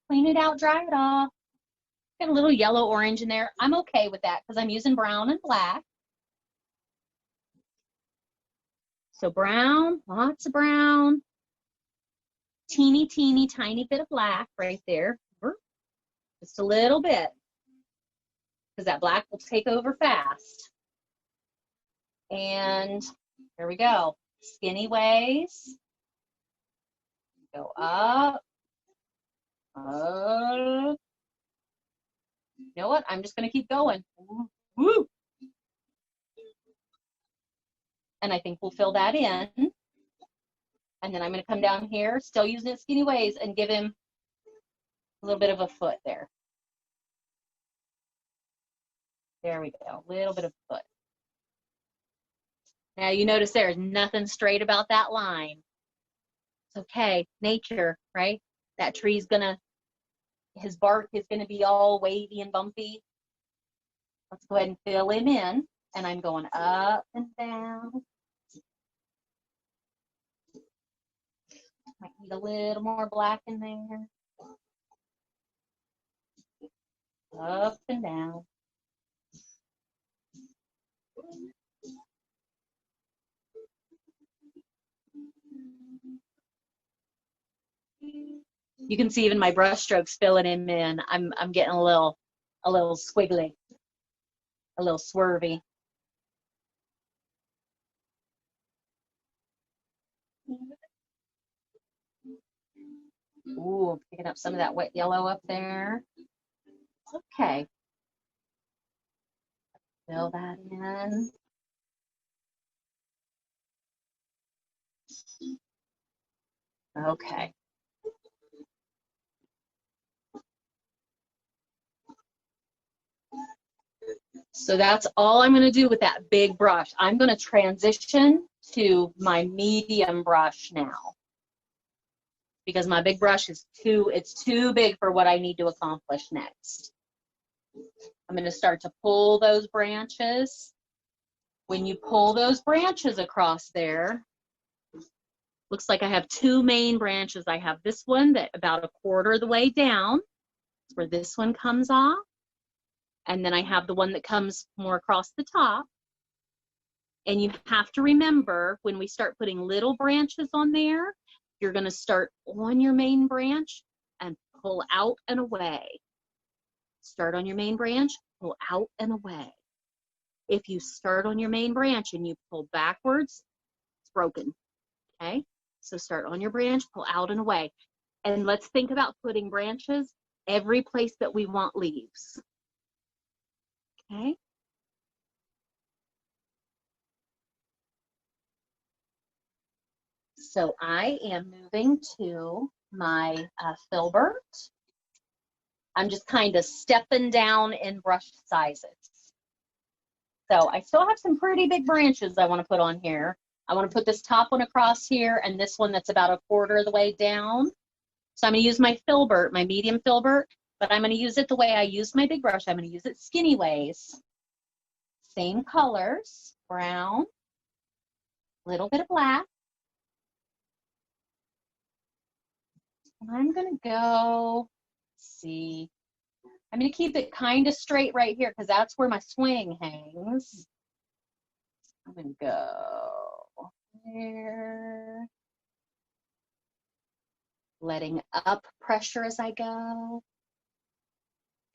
clean it out, dry it off. Got a little yellow orange in there. I'm okay with that because I'm using brown and black. So brown, lots of brown, teeny, teeny, tiny bit of black right there. Just a little bit, because that black will take over fast. And here we go. Skinny ways. Go up. Up. You know what? I'm just going to keep going. Woo. And I think we'll fill that in. And then I'm going to come down here, still using it skinny ways, and give him a little bit of a foot there. There we go, a little bit of foot. Now you notice there's nothing straight about that line. It's okay, nature, right? That tree's gonna, his bark is gonna be all wavy and bumpy. Let's go ahead and fill him in. And I'm going up and down. Might need a little more black in there. Up and down. You can see even my brush strokes filling him in. I'm getting a little squiggly, a little swervy. Ooh, picking up some of that wet yellow up there. Okay. Fill that in. Okay. So that's all I'm going to do with that big brush. I'm going to transition to my medium brush now, because my big brush is it's too big for what I need to accomplish next. I'm going to start to pull those branches. When you pull those branches across there, looks like I have 2 main branches. I have this one that about 1/4 of the way down, that's where this one comes off. And then I have the one that comes more across the top. And you have to remember, when we start putting little branches on there, you're going to start on your main branch and pull out and away. Start on your main branch, pull out and away. If you start on your main branch and you pull backwards, it's broken, okay? So start on your branch, pull out and away. And let's think about putting branches every place that we want leaves, okay? So I am moving to my filbert. I'm just kind of stepping down in brush sizes. So I still have some pretty big branches I want to put on here. I want to put this top one across here and this one that's about 1/4 of the way down. So I'm going to use my filbert, my medium filbert, but I'm going to use it the way I use my big brush. I'm going to use it skinny ways. Same colors, brown, little bit of black. I'm going to go, let's see, I'm going to keep it kind of straight right here because that's where my swing hangs. I'm going to go there, letting up pressure as I go.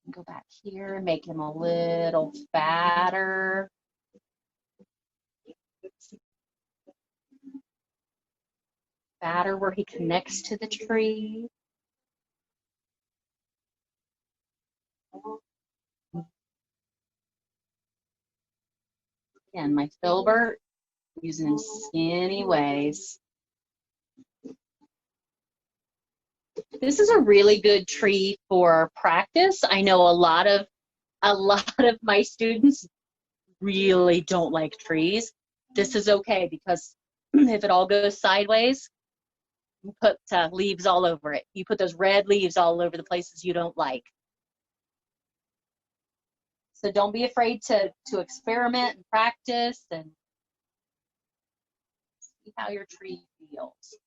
Go back here and make him a little fatter. Fatter where he connects to the tree. Again, my filbert, using in skinny ways. This is a really good tree for practice. I know a lot of my students really don't like trees. This is okay because if it all goes sideways, you put leaves all over it. You put those red leaves all over the places you don't like. So don't be afraid to experiment and practice and see how your tree feels.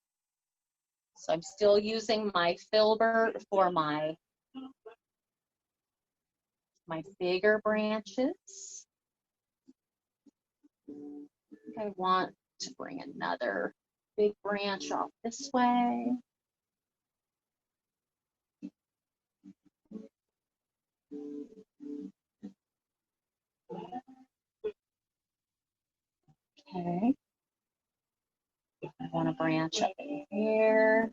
So I'm still using my filbert for my bigger branches. I think I want to bring another big branch off this way. Okay. I want to branch up in here.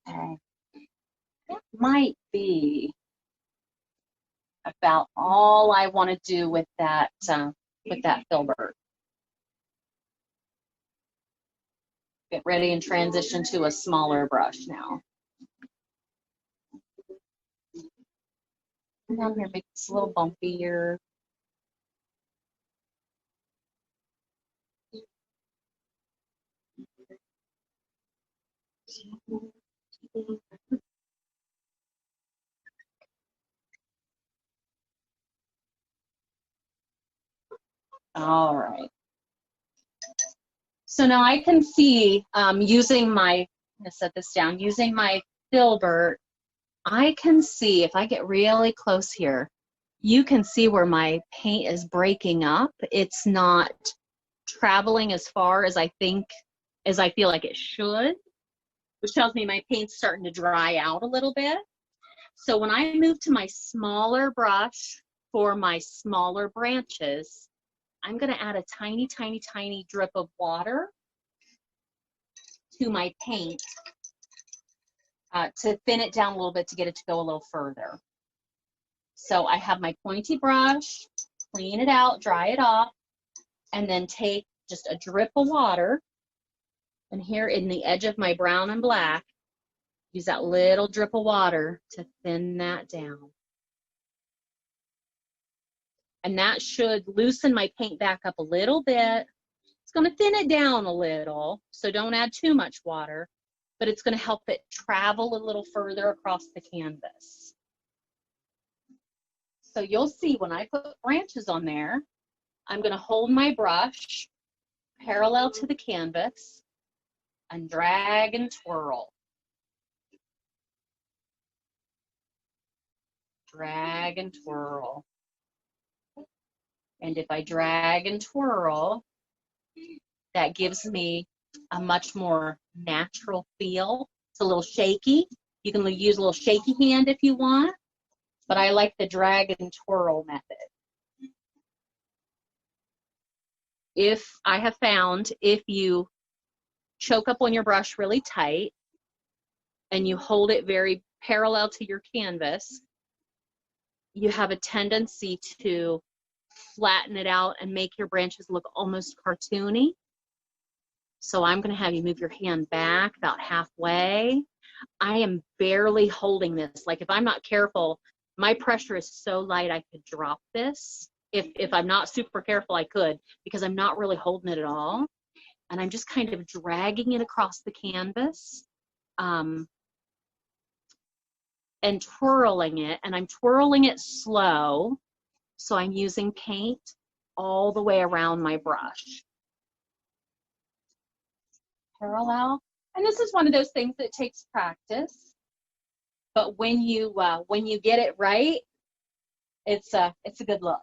Okay. That might be about all I want to do with that filbert. Get ready and transition to a smaller brush now. Down here, make this a little bumpier. All right. So now I can see using my, I'm gonna set this down, using my filbert, I can see if I get really close here, you can see where my paint is breaking up. It's not traveling as far as I feel like it should, which tells me my paint's starting to dry out a little bit. So when I move to my smaller brush for my smaller branches, I'm going to add a tiny, tiny, tiny drip of water to my paint to thin it down a little bit to get it to go a little further. So I have my pointy brush, clean it out, dry it off, and then take just a drip of water, and here in the edge of my brown and black, use that little drip of water to thin that down. And that should loosen my paint back up a little bit. It's going to thin it down a little, so don't add too much water, but it's going to help it travel a little further across the canvas. So you'll see when I put branches on there, I'm going to hold my brush parallel to the canvas and drag and twirl. Drag and twirl. And if I drag and twirl, that gives me a much more natural feel. It's a little shaky. You can use a little shaky hand if you want, but I like the drag and twirl method. I have found if you choke up on your brush really tight and you hold it very parallel to your canvas, you have a tendency to flatten it out and make your branches look almost cartoony. So I'm going to have you move your hand back about halfway. I am barely holding this. Like if I'm not careful, my pressure is so light I could drop this. If I'm not super careful, I could, because I'm not really holding it at all. And I'm just kind of dragging it across the canvas and twirling it. And I'm twirling it slow. So I'm using paint all the way around my brush. Parallel. And this is one of those things that takes practice. but when you get it right, it's a good look.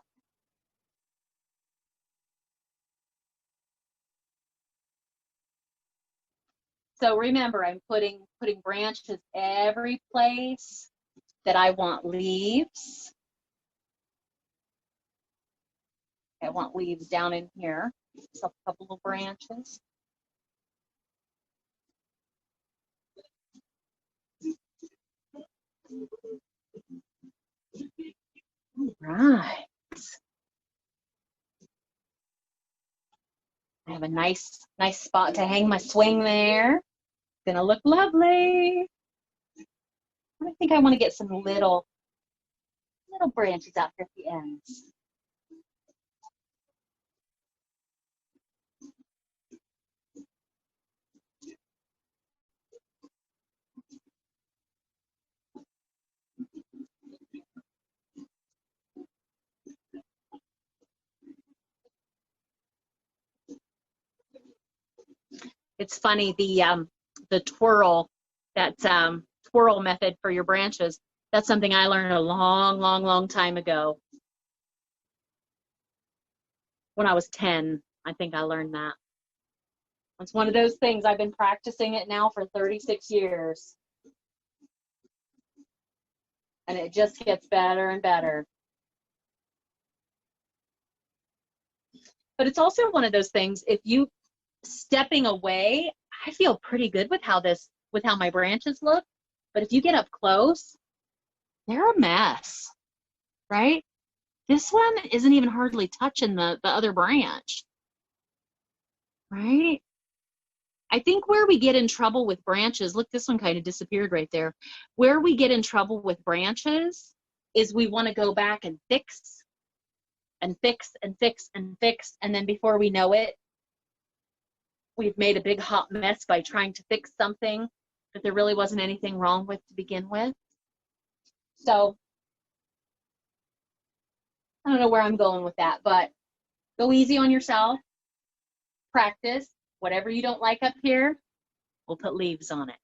So remember, I'm putting branches every place that I want leaves. I want leaves down in here. So a couple of branches. All right. I have a nice spot to hang my swing there. Gonna look lovely. I think I want to get some little branches out here at the ends. It's funny, the twirl, that twirl method for your branches, that's something I learned a long time ago. When I was 10, I think I learned that. It's one of those things, I've been practicing it now for 36 years. And it just gets better and better. But it's also one of those things, if you stepping away, I feel pretty good with how my branches look. But if you get up close, they're a mess, right? This one isn't even hardly touching the other branch, right? I think where we get in trouble with branches, look, this one kind of disappeared right there. Where we get in trouble with branches is we want to go back and fix and fix and fix and fix. And then before we know it, we've made a big hot mess by trying to fix something that there really wasn't anything wrong with to begin with. So I don't know where I'm going with that, but go easy on yourself. Practice. Whatever you don't like up here, we'll put leaves on it.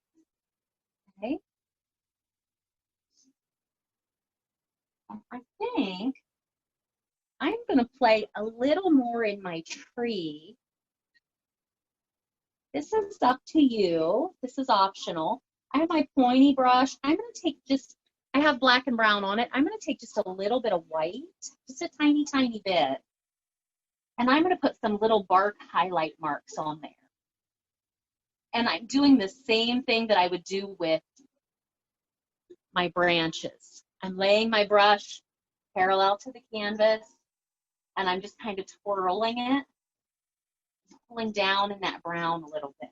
Okay. I think I'm going to play a little more in my tree. This is up to you. This is optional. I have my pointy brush. I'm going to take I have black and brown on it. I'm going to take just a little bit of white, just a tiny bit. And I'm going to put some little bark highlight marks on there. And I'm doing the same thing that I would do with my branches. I'm laying my brush parallel to the canvas, and I'm just kind of twirling it, pulling down in that brown a little bit.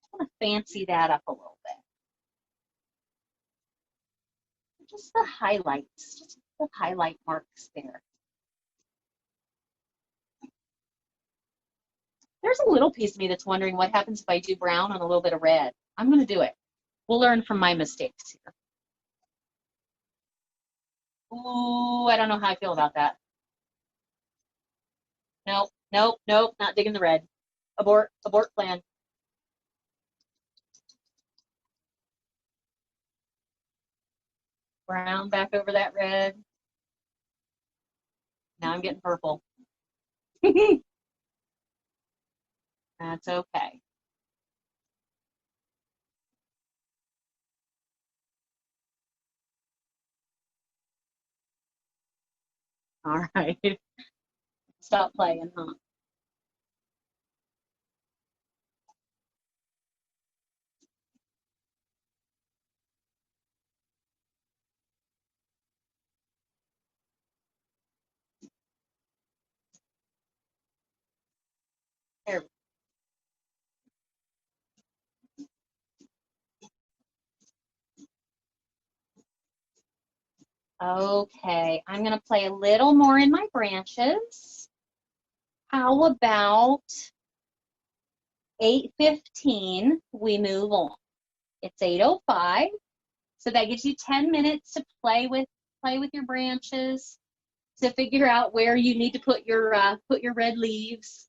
I want to fancy that up a little bit. Just the highlights, just the highlight marks there. There's a little piece of me that's wondering what happens if I do brown and a little bit of red. I'm going to do it. We'll learn from my mistakes here. Ooh, I don't know how I feel about that. Nope, not digging the red. Abort plan. Brown back over that red. Now I'm getting purple. That's okay. All right. Stop playing, huh? There. Okay, I'm going to play a little more in my branches. How about 8:15, we move on. It's 8:05, so that gives you 10 minutes to play with your branches, to figure out where you need to put your red leaves,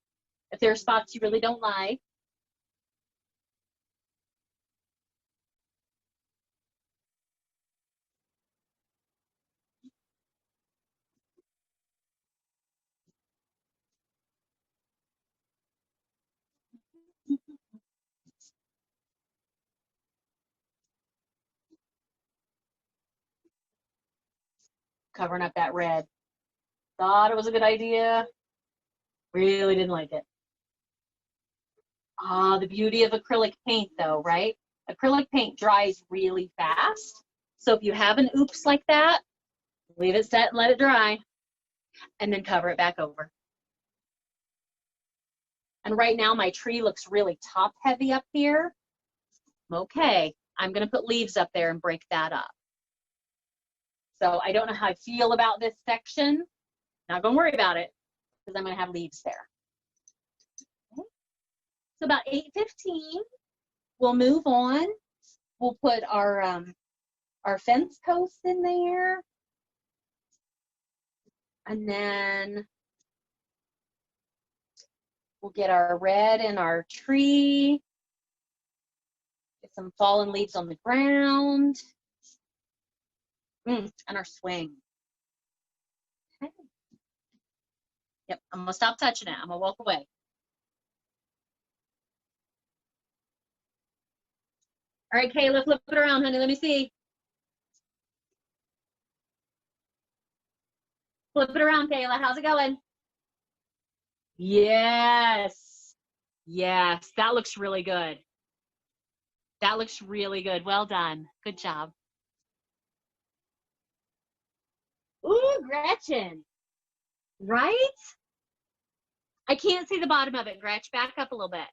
if there are spots you really don't like. covering up that red. Thought it was a good idea. Really didn't like it. Ah, the beauty of acrylic paint though, right? Acrylic paint dries really fast. So if you have an oops like that, leave it set and let it dry, and then cover it back over. And right now my tree looks really top heavy up here. Okay, I'm gonna put leaves up there and break that up. So I don't know how I feel about this section. Not gonna worry about it because I'm gonna have leaves there. Okay. So about 8:15, we'll move on. We'll put our fence posts in there. And then we'll get our red in our tree. Get some fallen leaves on the ground. And our swing. Okay. Yep, I'm gonna stop touching it. I'm gonna walk away. All right, Kayla, flip it around, honey. Let me see. Flip it around, Kayla. How's it going? Yes. Yes, that looks really good. That looks really good. Well done. Good job. Ooh, Gretchen. Right? I can't see the bottom of it, Gretch. Back up a little bit.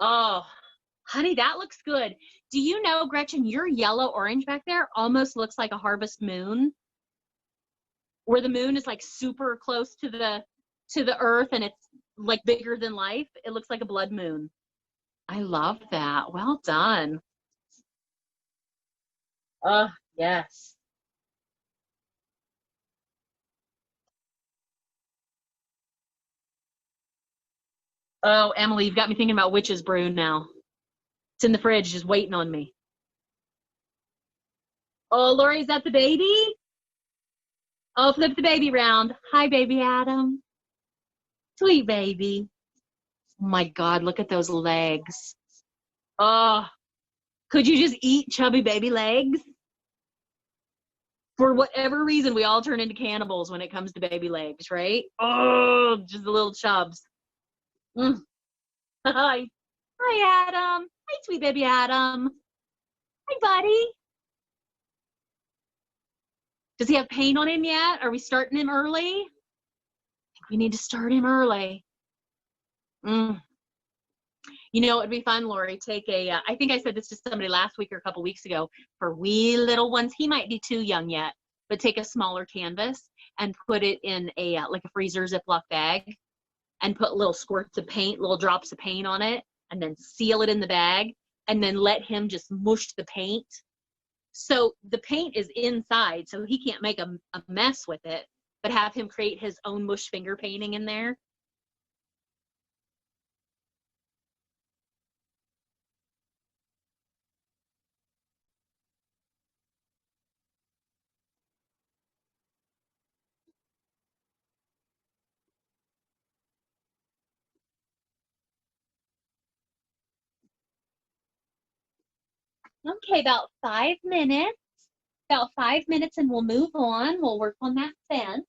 Oh, honey, that looks good. Do you know, Gretchen, your yellow orange back there almost looks like a harvest moon, where the moon is like super close to the earth and it's like bigger than life. It looks like a blood moon. I love that. Well done. Yes. Oh, Emily, you've got me thinking about witch's brew now. It's in the fridge just waiting on me. Oh, Lori, is that the baby? Oh, flip the baby round. Hi, baby Adam. Sweet baby. Oh my God, look at those legs. Oh, could you just eat chubby baby legs? For whatever reason, we all turn into cannibals when it comes to baby legs, right? Oh, just the little chubs. Hi. Hi, Adam. Hi, sweet baby Adam. Hi, buddy. Does he have paint on him yet? Are we starting him early? I think we need to start him early. You know, it'd be fun, Lori, take I think I said this to somebody last week or a couple weeks ago, for wee little ones, he might be too young yet, but take a smaller canvas and put it in like a freezer Ziploc bag and put little squirts of paint, little drops of paint on it, and then seal it in the bag, and then let him just mush the paint. So the paint is inside, so he can't make a mess with it, but have him create his own mush finger painting in there. Okay, about 5 minutes. About 5 minutes and we'll move on. We'll work on that fence.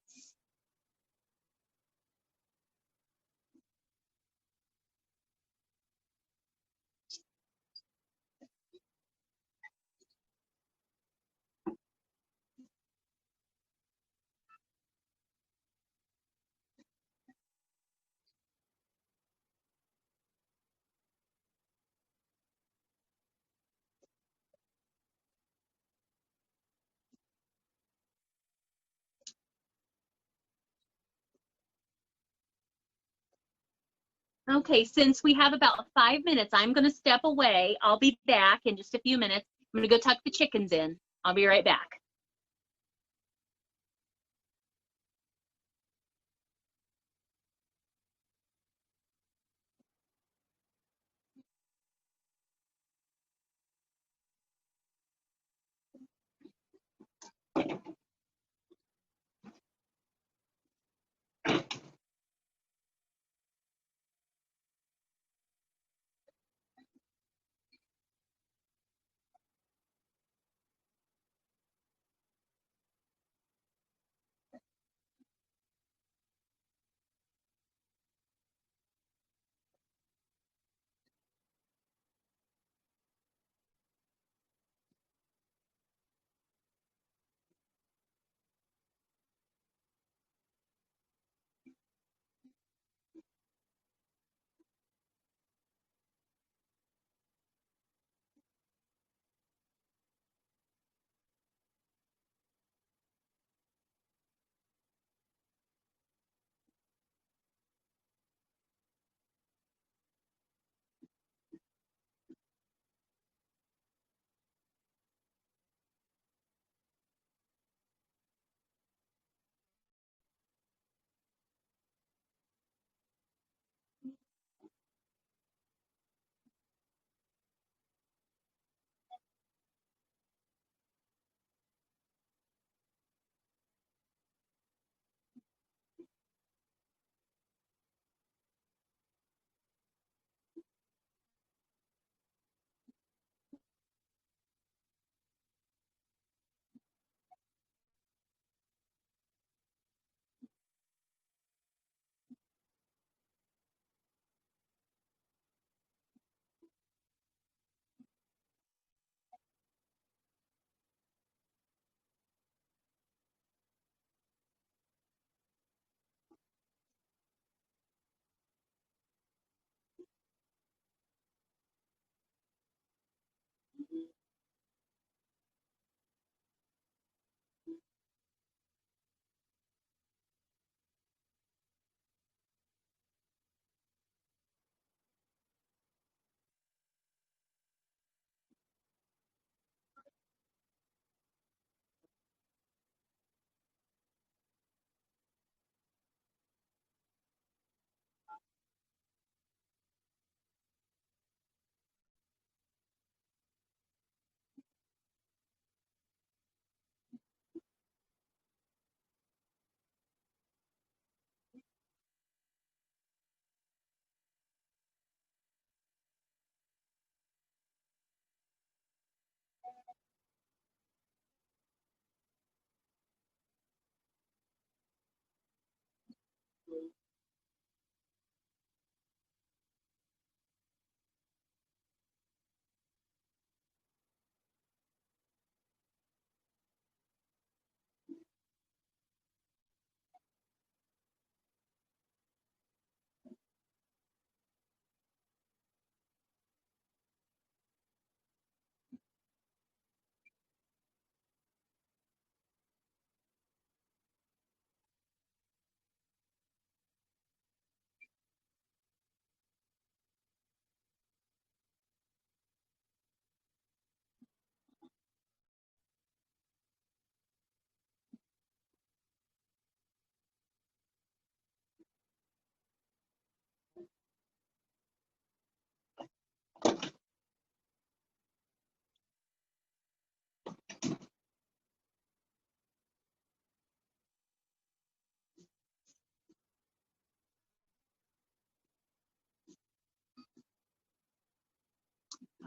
Okay, since we have about 5 minutes, I'm going to step away. I'll be back in just a few minutes. I'm going to go tuck the chickens in. I'll be right back.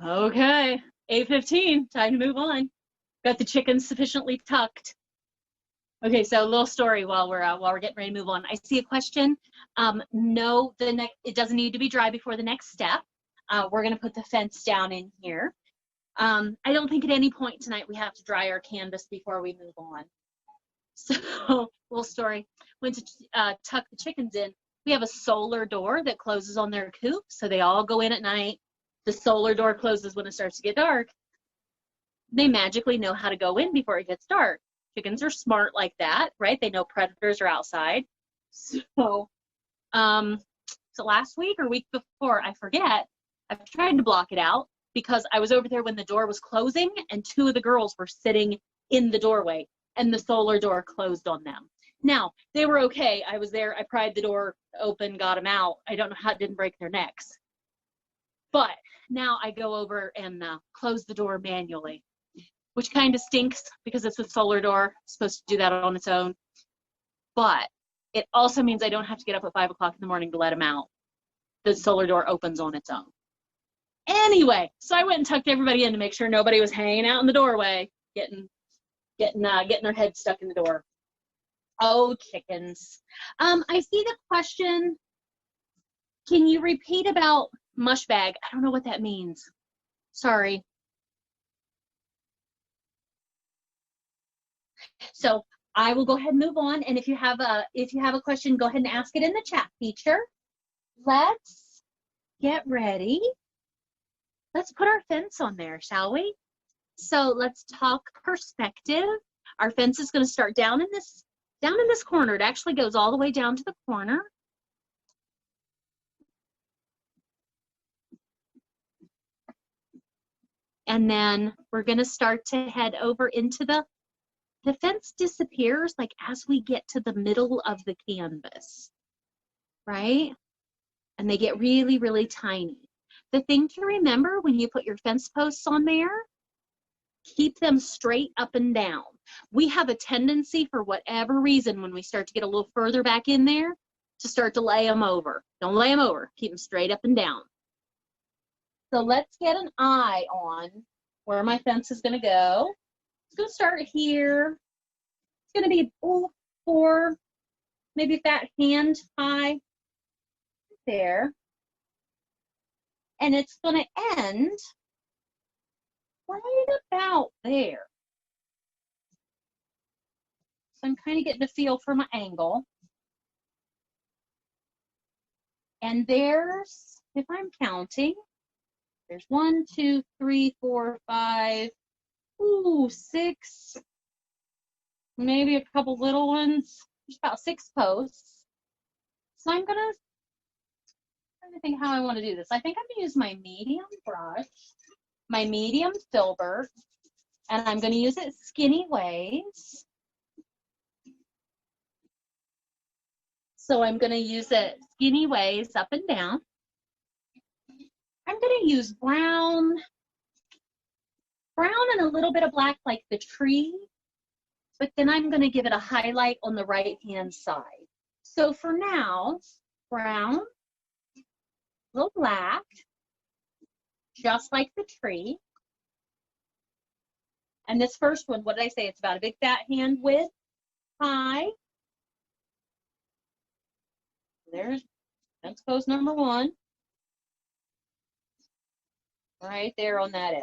Okay, 8:15, time to move on. Got the chickens sufficiently tucked. Okay, so a little story while we're getting ready to move on. I see a question. No, it doesn't need to be dry before the next step. We're gonna put the fence down in here. I don't think at any point tonight we have to dry our canvas before we move on. So, little story. Went to tuck the chickens in. We have a solar door that closes on their coop, so they all go in at night. The solar door closes when it starts to get dark. They magically know how to go in before it gets dark. Chickens are smart like that, right? They know predators are outside. So, so last week or week before, I forget, I've tried to block it out because I was over there when the door was closing and two of the girls were sitting in the doorway and the solar door closed on them. Now, they were okay. I was there. I pried the door open, got them out. I don't know how it didn't break their necks. But now I go over and close the door manually, which kind of stinks because it's a solar door. It's supposed to do that on its own. But it also means I don't have to get up at 5 o'clock in the morning to let them out. The solar door opens on its own. Anyway, so I went and tucked everybody in to make sure nobody was hanging out in the doorway, getting their head stuck in the door. Oh, chickens. I see the question. Can you repeat about mush bag? I don't know what that means. Sorry. So I will go ahead and move on. And if you have a question, go ahead and ask it in the chat feature. Let's get ready. Let's put our fence on there, shall we? So let's talk perspective. Our fence is going to start down in this corner. It actually goes all the way down to the corner. And then we're going to start to head over into the fence disappears like as we get to the middle of the canvas, right? And they get really, really tiny. The thing to remember when you put your fence posts on there, keep them straight up and down. We have a tendency, for whatever reason, when we start to get a little further back in there, to start to lay them over. Don't lay them over. Keep them straight up and down. So let's get an eye on where my fence is going to go. It's going to start here. It's going to be 4, maybe that hand high there. And it's going to end right about there. So I'm kind of getting a feel for my angle. And there's, if I'm counting, there's 1, 2, 3, 4, 5, 6, maybe a couple little ones. There's about 6 posts. So I'm gonna think how I want to do this. I think I'm gonna use my medium brush, my medium filbert, and I'm gonna use it skinny ways. So I'm gonna use it skinny ways up and down. I'm gonna use brown and a little bit of black like the tree, but then I'm gonna give it a highlight on the right-hand side. So for now, brown, a little black, just like the tree. And this first one, what did I say? It's about a big fat hand width high. There's fence post number 1. Right there on that edge.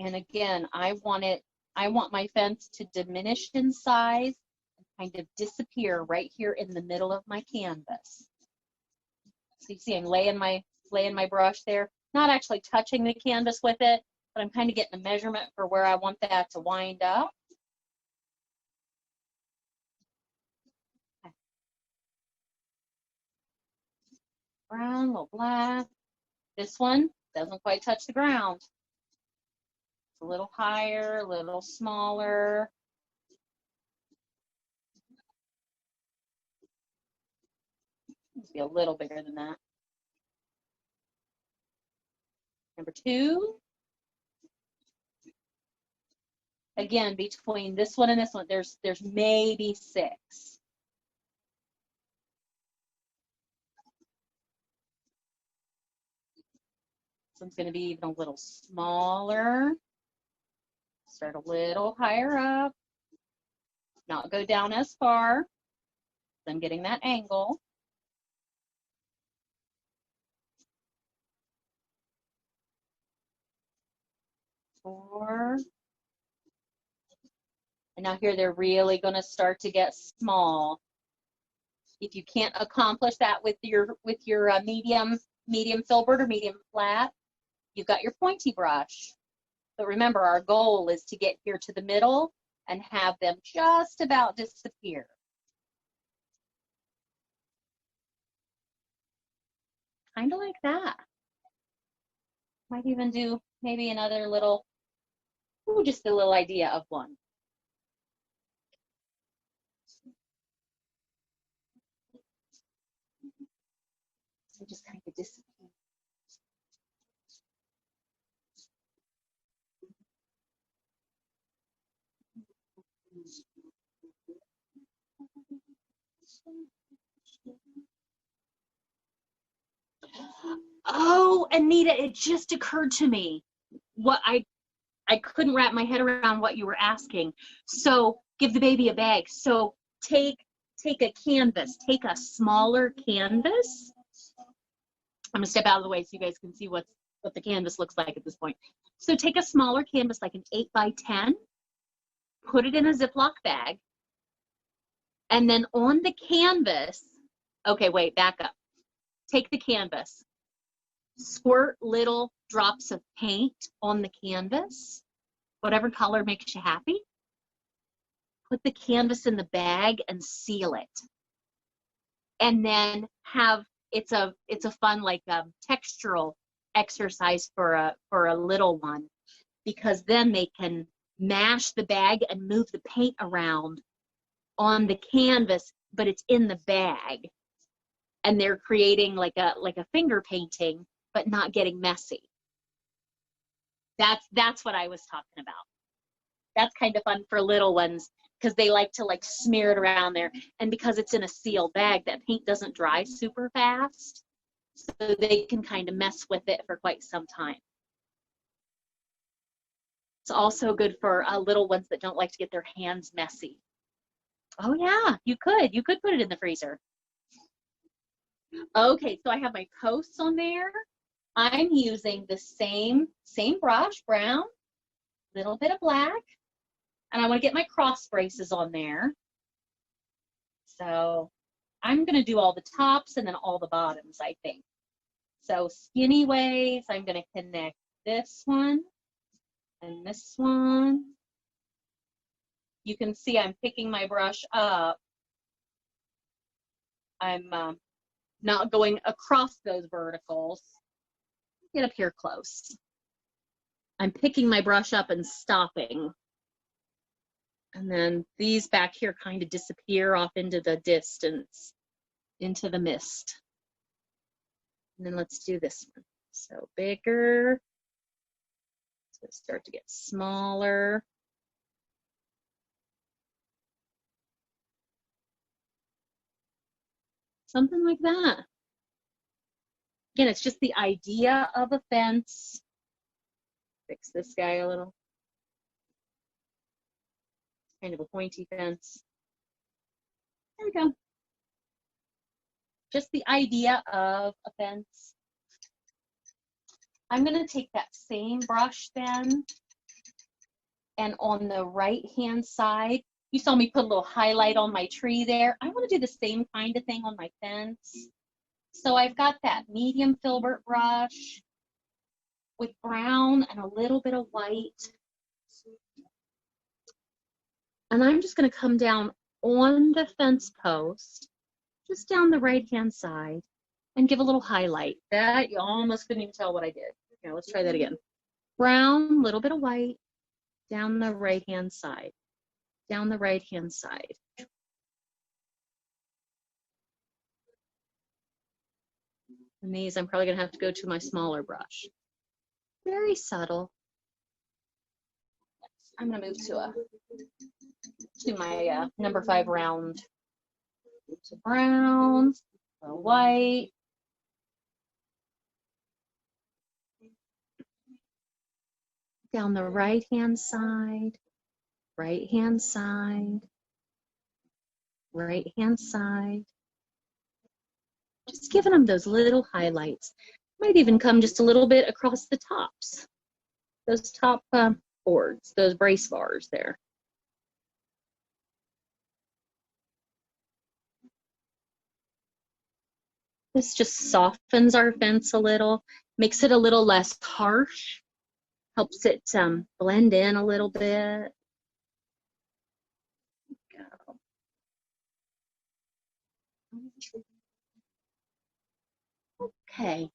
And again, I want my fence to diminish in size and kind of disappear right here in the middle of my canvas. So you see I'm laying my brush there, not actually touching the canvas with it, but I'm kind of getting a measurement for where I want that to wind up. Brown, a little black. This one doesn't quite touch the ground. It's a little higher, a little smaller. Let's be a little bigger than that. Number 2. Again, between this one and this one, there's maybe 6. This one's going to be even a little smaller. Start a little higher up. Not go down as far. I'm getting that angle. Four. And now here they're really going to start to get small. If you can't accomplish that with your medium filbert or medium flat, you've got your pointy brush. But remember, our goal is to get here to the middle and have them just about disappear. Kind of like that. Might even do maybe another little, just a little idea of one. So just kind of disappear. Oh, Anita, it just occurred to me what I couldn't wrap my head around what you were asking. So give the baby a bag. So take a canvas, take a smaller canvas. I'm gonna step out of the way so you guys can see what the canvas looks like at this point. So take a smaller canvas, like an 8x10, put it in a Ziploc bag, and then on the canvas, okay, wait, back up. Take the canvas, squirt little drops of paint on the canvas, whatever color makes you happy. Put the canvas in the bag and seal it. And then have, it's a fun like textural exercise for a little one, because then they can mash the bag and move the paint around on the canvas, but it's in the bag. And they're creating like a finger painting, but not getting messy. That's what I was talking about. That's kind of fun for little ones because they like to like smear it around there. And because it's in a sealed bag, that paint doesn't dry super fast. So they can kind of mess with it for quite some time. It's also good for little ones that don't like to get their hands messy. Oh yeah, you could put it in the freezer. Okay, so I have my posts on there. I'm using the same brush, brown, little bit of black, and I want to get my cross braces on there. So I'm going to do all the tops and then all the bottoms, I think. So skinny ways, I'm going to connect this one and this one. You can see I'm picking my brush up. I'm not going across those verticals. Get up here close. I'm picking my brush up and stopping. And then these back here kind of disappear off into the distance, into the mist. And then let's do this one. So bigger. So start to get smaller. Something like that. Again, it's just the idea of a fence. Fix this guy a little. Kind of a pointy fence. There we go. Just the idea of a fence. I'm going to take that same brush then, and on the right-hand side, you saw me put a little highlight on my tree there. I want to do the same kind of thing on my fence. So I've got that medium filbert brush with brown and a little bit of white. And I'm just going to come down on the fence post, just down the right-hand side, and give a little highlight. That, you almost couldn't even tell what I did. Here, let's try that again. Brown, little bit of white, down the right-hand side. Down the right-hand side. And these, I'm probably gonna have to go to my smaller brush. Very subtle. I'm gonna move to my number 5 round. To brown, white. Down the right-hand side, right-hand side, right-hand side. Just giving them those little highlights. Might even come just a little bit across the tops. Those top boards, those brace bars there. This just softens our fence a little, makes it a little less harsh, helps it blend in a little bit. Okay.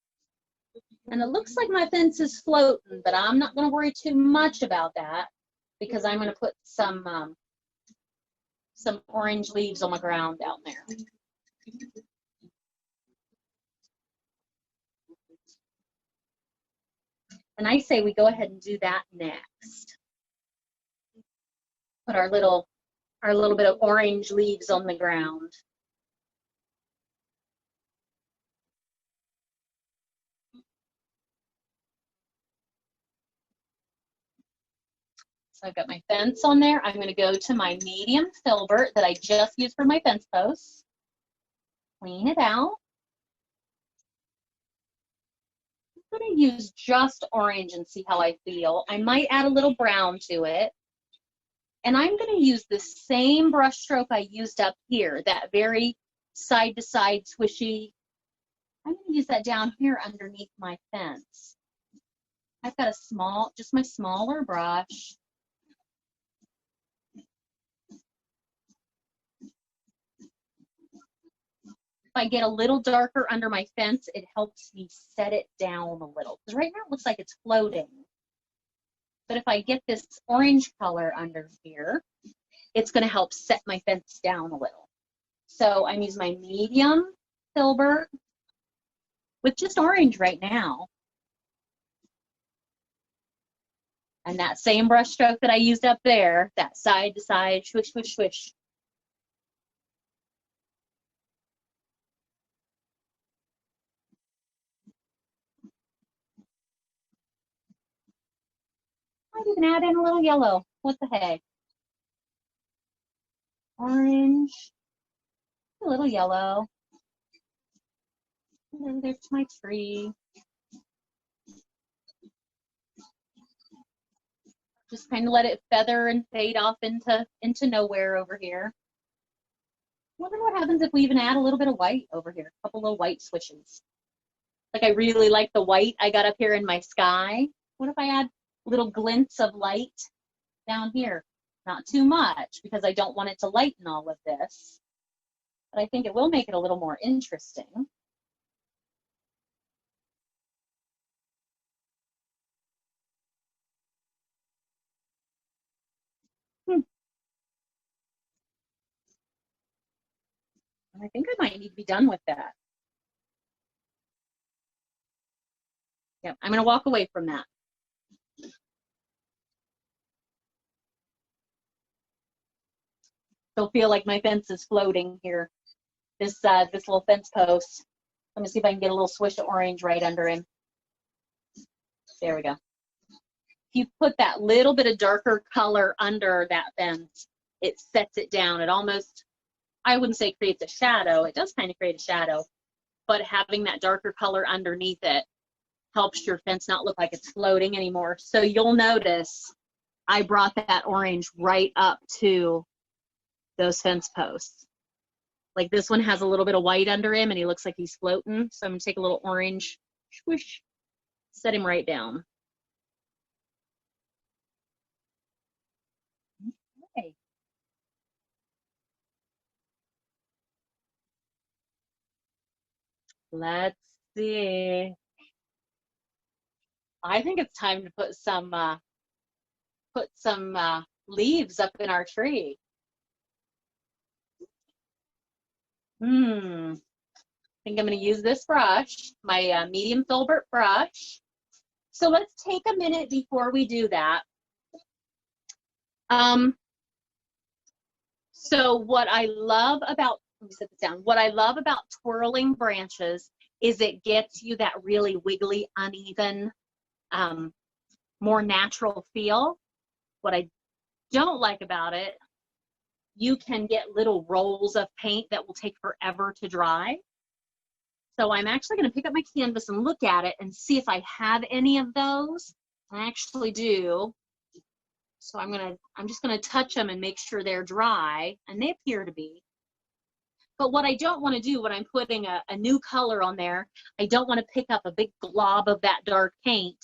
And it looks like my fence is floating, but I'm not going to worry too much about that because I'm going to put some orange leaves on the ground down there. And I say we go ahead and do that next. Put our little bit of orange leaves on the ground. So I've got my fence on there. I'm going to go to my medium filbert that I just used for my fence posts. Clean it out. I'm going to use just orange and see how I feel. I might add a little brown to it. And I'm going to use the same brush stroke I used up here, that very side-to-side swishy. I'm going to use that down here underneath my fence. I've got a just my smaller brush. If I get a little darker under my fence, it helps me set it down a little. Because right now it looks like it's floating. But if I get this orange color under here, it's going to help set my fence down a little. So I'm using my medium filbert with just orange right now. And that same brush stroke that I used up there, that side to side, swish, swish, swish. Might even add in a little yellow. What the heck? Orange, a little yellow. And then there's my tree. Just kind of let it feather and fade off into nowhere over here. Wonder what happens if we even add a little bit of white over here, a couple of white swishes. Like I really like the white I got up here in my sky. What if I add little glints of light down here? Not too much because I don't want it to lighten all of this, but I think it will make it a little more interesting. I think I might need to be done with that. Yeah, I'm going to walk away from that. Still feel like my fence is floating here. This little fence post. Let me see if I can get a little swish of orange right under him. There we go. If you put that little bit of darker color under that fence, it sets it down. It almost, I wouldn't say creates a shadow. It does kind of create a shadow, but having that darker color underneath it helps your fence not look like it's floating anymore. So you'll notice I brought that orange right up to those fence posts. Like this one has a little bit of white under him and he looks like he's floating. So I'm gonna take a little orange, swoosh, set him right down. Okay. Let's see. I think it's time to put some leaves up in our tree. I think I'm going to use this brush, my medium filbert brush. So let's take a minute before we do that So what I love about, let me set this down. What I love about twirling branches is it gets you that really wiggly, uneven, more natural feel. What I don't like about it, you can get little rolls of paint that will take forever to dry. So I'm actually going to pick up my canvas and look at it and see if I have any of those. I actually do. So I'm just going to touch them and make sure they're dry, and they appear to be. But what I don't want to do when I'm putting a new color on there, I don't want to pick up a big glob of that dark paint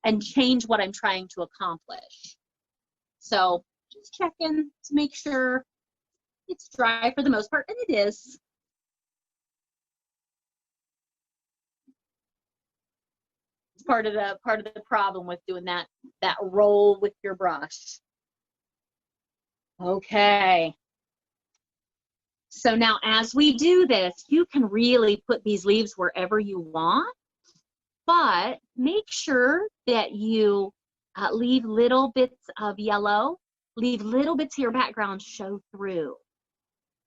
and change what I'm trying to accomplish. So just checking to make sure it's dry for the most part, and it is. It's part of the problem with doing that roll with your brush. Okay. So now as we do this, you can really put these leaves wherever you want, but make sure that you leave little bits of yellow, leave little bits of your background show through.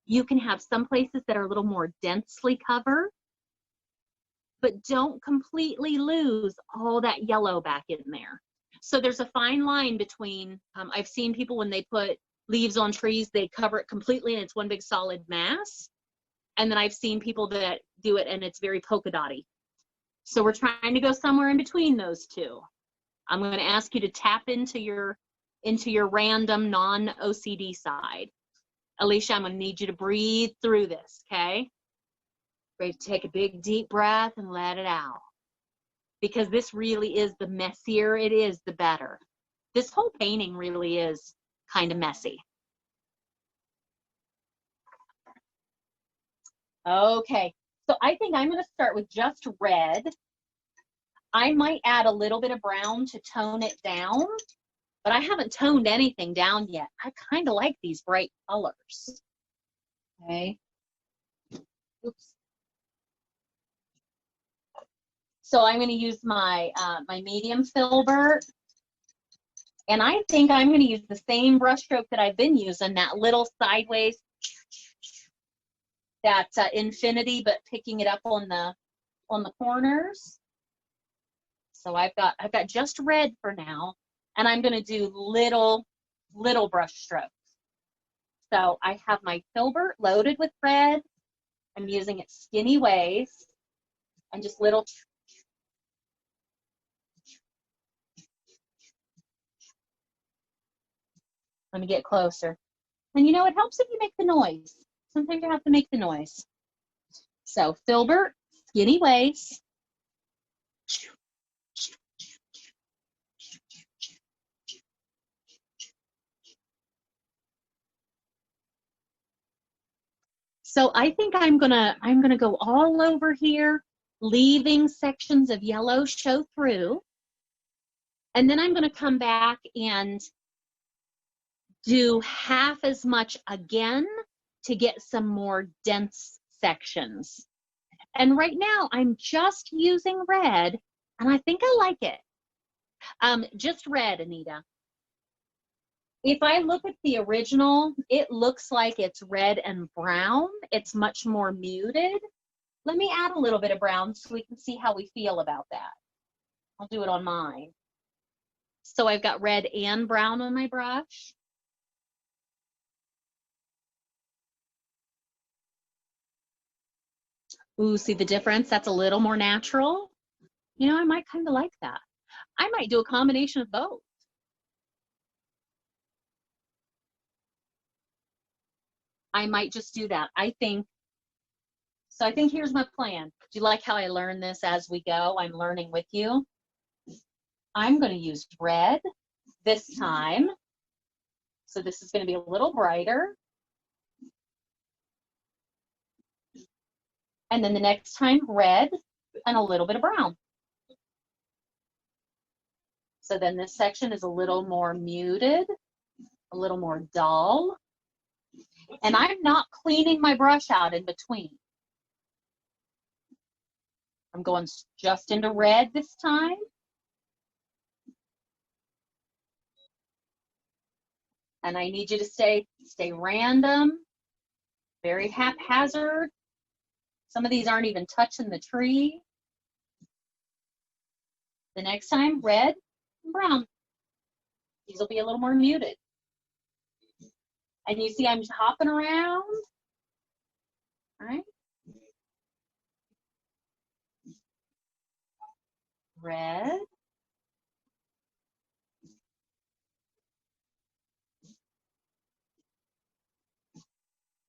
You can have some places that are a little more densely covered, but don't completely lose all that yellow back in there. So there's a fine line between, I've seen people when they put leaves on trees, they cover it completely and it's one big solid mass. And then I've seen people that do it and it's very polka dotty. So we're trying to go somewhere in between those two. I'm going to ask you to tap into your random non-OCD side. Alicia, I'm going to need you to breathe through this, okay? Ready to take a big deep breath and let it out. Because this really is, the messier it is, the better. This whole painting really is kind of messy. Okay, so I think I'm going to start with just red. I might add a little bit of brown to tone it down, but I haven't toned anything down yet. I kind of like these bright colors. Okay. Oops. So I'm going to use my my medium filbert. And I think I'm going to use the same brush stroke that I've been using, that little sideways, that infinity, but picking it up on the corners. So I've got just red for now, and I'm going to do little brush strokes. So I have my filbert loaded with red. I'm using it skinny ways, and just little. Let me get closer. And you know, it helps if you make the noise. Sometimes you have to make the noise. So filbert, skinny ways. So I think I'm gonna go all over here, leaving sections of yellow show through. And then I'm gonna come back and do half as much again to get some more dense sections. And right now I'm just using red, and I think I like it. Just red, Anita. If I look at the original, it looks like it's red and brown. It's much more muted. Let me add a little bit of brown so we can see how we feel about that. I'll do it on mine. So I've got red and brown on my brush. Ooh, see the difference? That's a little more natural. You know, I might kind of like that. I might do a combination of both. I might just do that. I think here's my plan. Do you like how I learn this as we go? I'm learning with you. I'm going to use red this time. So this is going to be a little brighter. And then the next time, red and a little bit of brown. So then this section is a little more muted, a little more dull. And I'm not cleaning my brush out in between. I'm going just into red this time. And I need you to stay random, very haphazard. Some of these aren't even touching the tree. The next time, red and brown. These will be a little more muted. And you see I'm hopping around, all right? Red.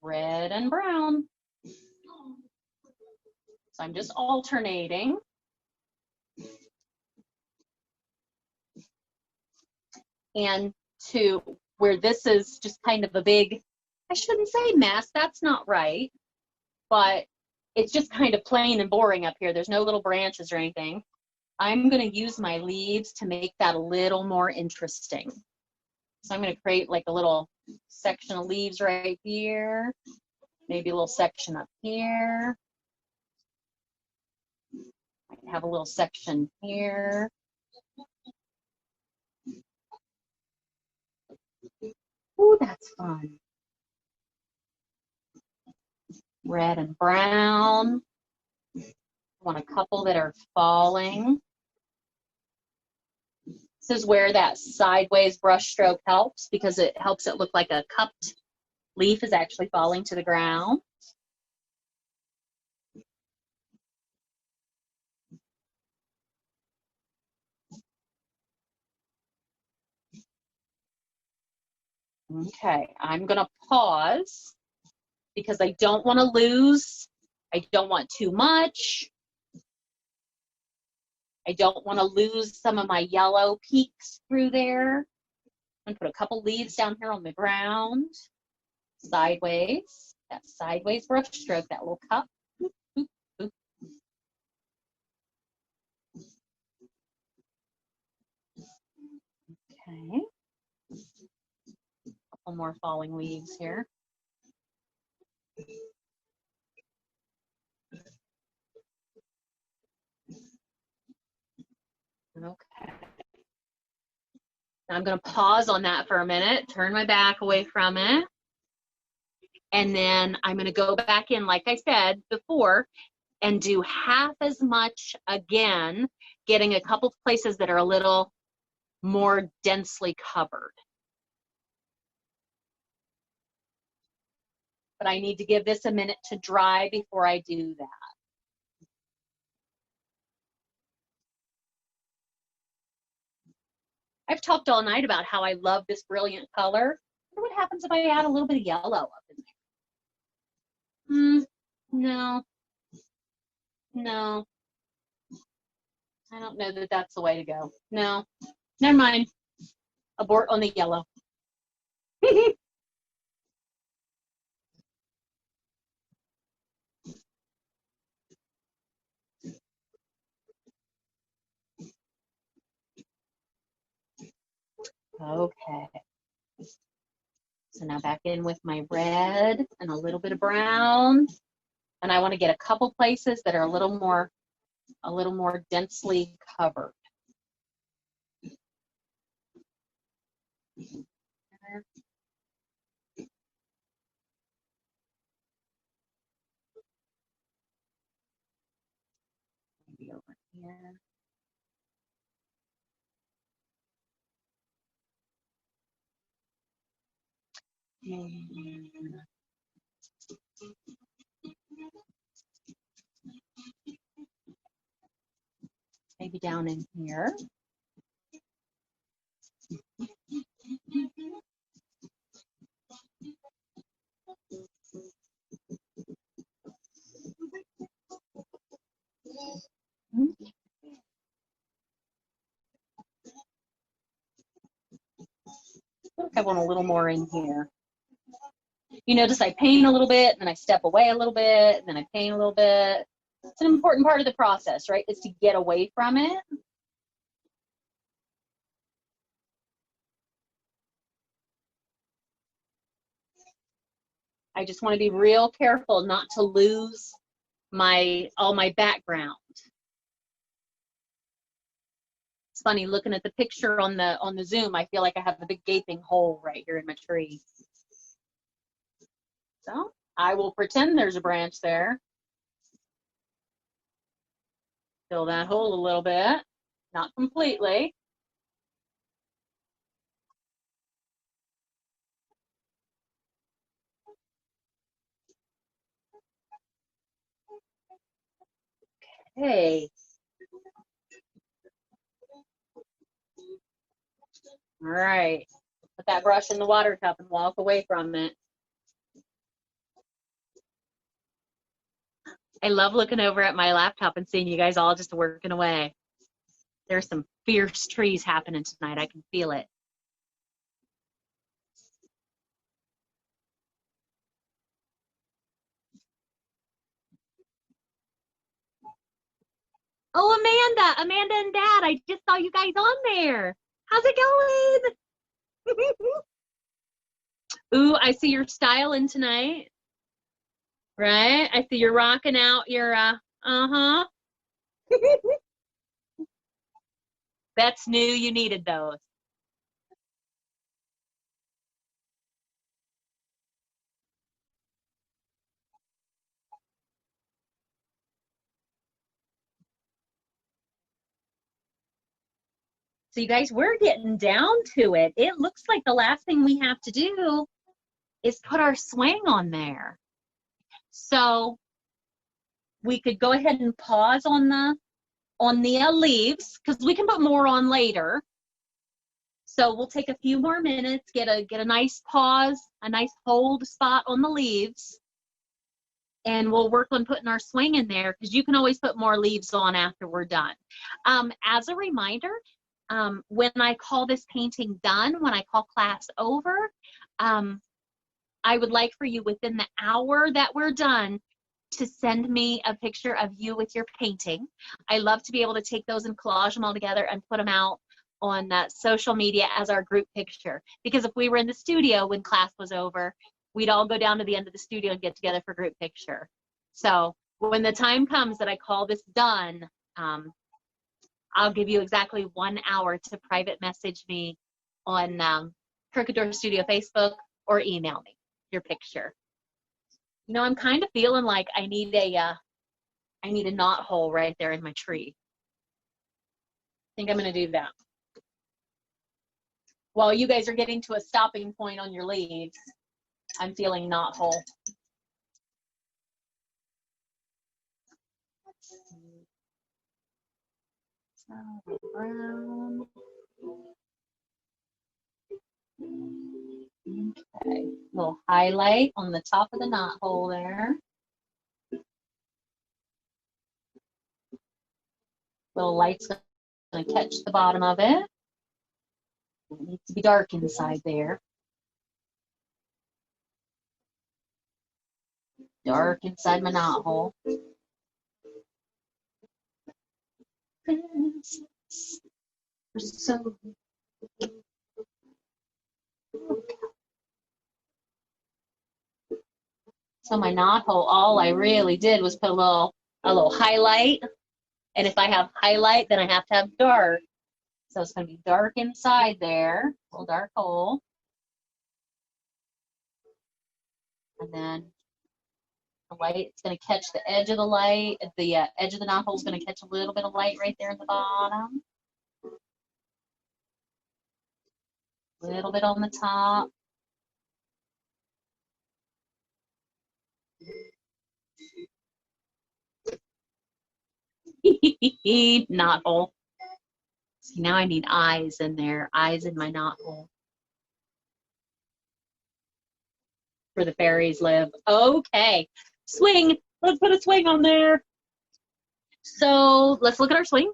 Red and brown. So I'm just alternating. And to where this is just kind of a big, I shouldn't say mess, that's not right, but it's just kind of plain and boring up here. There's no little branches or anything. I'm going to use my leaves to make that a little more interesting. So I'm going to create like a little section of leaves right here, maybe a little section up here. I have a little section here. Ooh, that's fun. Red and brown. I want a couple that are falling. This is where that sideways brush stroke helps, because it helps it look like a cupped leaf is actually falling to the ground. Okay, I'm gonna pause because I don't want to lose. I don't want too much. I don't want to lose some of my yellow peaks through there. I'm gonna put a couple leaves down here on the ground. Sideways, that sideways brush stroke, that little cup. Boop, boop, boop. Okay. A couple more falling leaves here. Okay. Now I'm going to pause on that for a minute, turn my back away from it, and then I'm going to go back in, like I said before, and do half as much again, getting a couple places that are a little more densely covered. But I need to give this a minute to dry before I do that. I've talked all night about how I love this brilliant color. I wonder what happens if I add a little bit of yellow up in there. No. No. I don't know that that's the way to go. No. Never mind. Abort on the yellow. Okay. So now back in with my red and a little bit of brown. And I want to get a couple places that are a little more densely covered. Maybe over here. Maybe down in here. I think I want a little more in here. You notice I paint a little bit, and then I step away a little bit, and then I paint a little bit. It's an important part of the process, right? Is to get away from it. I just want to be real careful not to lose all my background. It's funny looking at the picture on the Zoom. I feel like I have a big gaping hole right here in my tree. So I will pretend there's a branch there. Fill that hole a little bit, not completely. Okay. All right. Put that brush in the water cup and walk away from it. I love looking over at my laptop and seeing you guys all just working away. There's some fierce trees happening tonight. I can feel it. Oh, Amanda and Dad, I just saw you guys on there. How's it going? Ooh, I see you're styling tonight. Right? I see you're rocking out your, uh-huh. That's new. You needed those. So you guys, we're getting down to it. It looks like the last thing we have to do is put our swing on there. So we could go ahead and pause on the leaves, because we can put more on later. So we'll take a few more minutes, get a nice pause, a nice hold spot on the leaves, and we'll work on putting our swing in there, because you can always put more leaves on after we're done. As a reminder, when I call this painting done, when I call class over, I would like for you within the hour that we're done to send me a picture of you with your painting. I love to be able to take those and collage them all together and put them out on social media as our group picture. Because if we were in the studio when class was over, we'd all go down to the end of the studio and get together for group picture. So when the time comes that I call this done, I'll give you exactly 1 hour to private message me on Crooked Door Studio Facebook or email me your picture. You know, I'm kind of feeling like I need a knot hole right there in my tree. I think I'm going to do that. While you guys are getting to a stopping point on your leaves, I'm feeling knot hole. Brown. Okay, little highlight on the top of the knot hole there. Little light's going to catch the bottom of it. It needs to be dark inside there. Dark inside my knot hole. So my knot hole, all I really did was put a little highlight. And if I have highlight, then I have to have dark. So it's going to be dark inside there, a little dark hole. And then the light, it's going to catch the edge of the light. The edge of the knot hole is going to catch a little bit of light right there in the bottom. A little bit on the top. Knot hole. See, now I need eyes in there, eyes in my knot hole. Where the fairies live. Okay, swing. Let's put a swing on there. So let's look at our swing.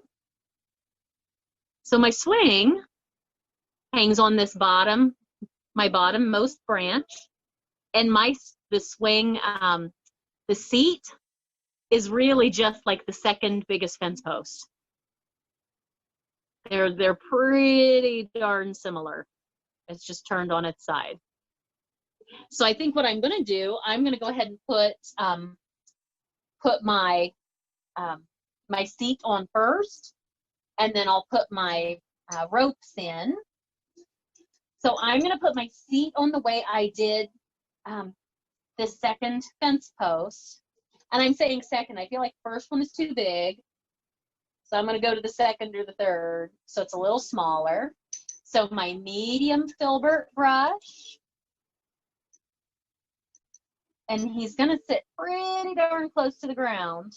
So my swing hangs on this bottom, my bottommost branch, and the swing, the seat is really just like the second biggest fence post. They're pretty darn similar. It's just turned on its side. So I think what I'm going to do, I'm going to go ahead and put my my seat on first, and then I'll put my ropes in. So I'm going to put my seat on the way I did this second fence post. And I'm saying second. I feel like first one is too big. So I'm going to go to the second or the third. So it's a little smaller. So my medium filbert brush. And he's going to sit pretty darn close to the ground.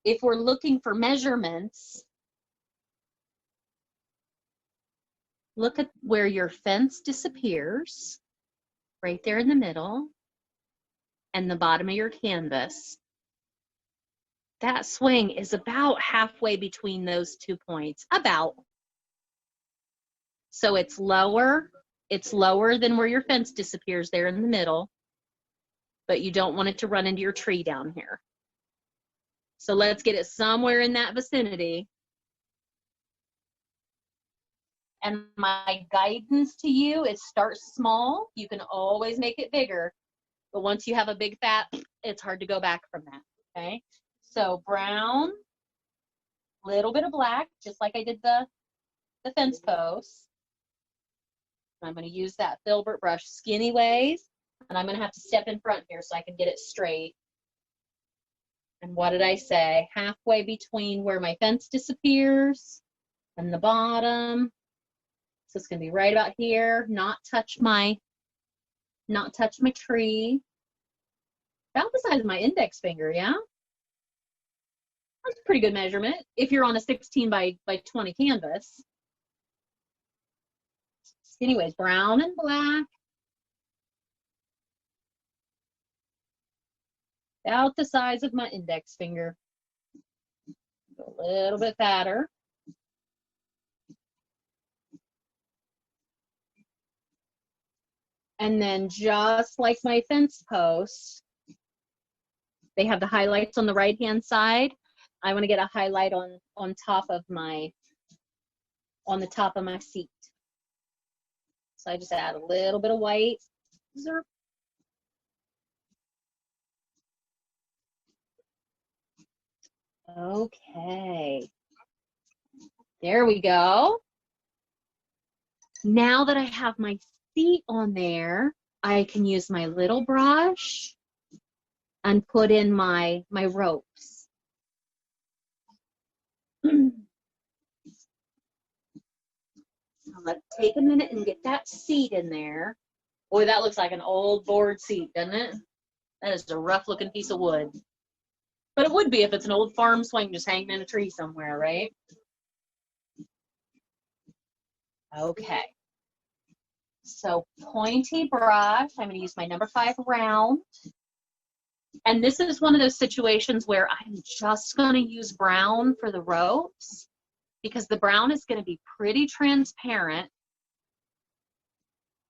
If we're looking for measurements, look at where your fence disappears, right there in the middle, and the bottom of your canvas. That swing is about halfway between those 2 points, about. So it's lower than where your fence disappears there in the middle, but you don't want it to run into your tree down here. So let's get it somewhere in that vicinity. And my guidance to you is start small. You can always make it bigger, but once you have a big fat, it's hard to go back from that, okay? So brown, little bit of black, just like I did the fence post. I'm going to use that filbert brush skinny ways, and I'm going to have to step in front here so I can get it straight. And what did I say? Halfway between where my fence disappears and the bottom. So it's going to be right about here, not touch my tree. About the size of my index finger, yeah? That's a pretty good measurement if you're on a 16 by 20 canvas. Anyways, brown and black. About the size of my index finger. A little bit fatter. And then just like my fence posts, they have the highlights on the right-hand side. I want to get a highlight on top of my, on the top of my seat. So I just add a little bit of white. Okay. There we go. Now that I have my seat on there, I can use my little brush and put in my ropes. So let's take a minute and get that seat in there. Boy, that looks like an old board seat, doesn't it? That is a rough looking piece of wood. But it would be if it's an old farm swing just hanging in a tree somewhere, right? Okay. So pointy brush, I'm going to use my number 5 round. And this is one of those situations where I'm just going to use brown for the ropes because the brown is going to be pretty transparent.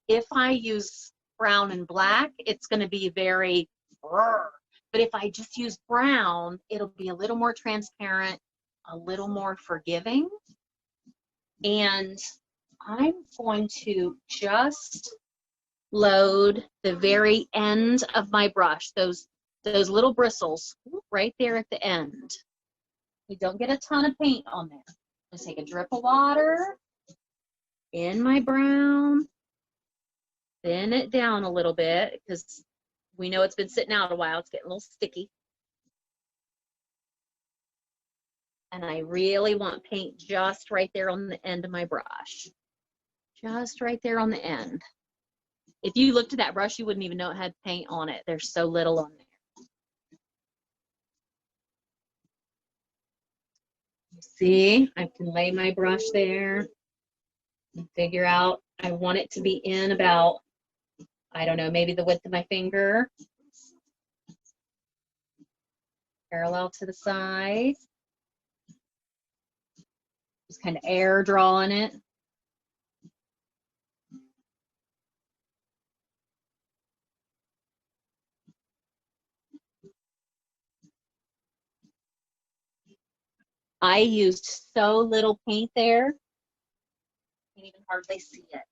If I use brown and black, it's going to be very, but if I just use brown, it'll be a little more transparent, a little more forgiving. And I'm going to just load the very end of my brush, those little bristles right there at the end. We don't get a ton of paint on there. Let's take a drip of water in my brown, thin it down a little bit because we know it's been sitting out a while. It's getting a little sticky. And I really want paint just right there on the end of my brush. Just right there on the end. If you looked at that brush, you wouldn't even know it had paint on it. There's so little on there. See, I can lay my brush there and figure out, I want it to be in about, I don't know, maybe the width of my finger. Parallel to the side. Just kind of air drawing it. I used so little paint there, you can even hardly see it.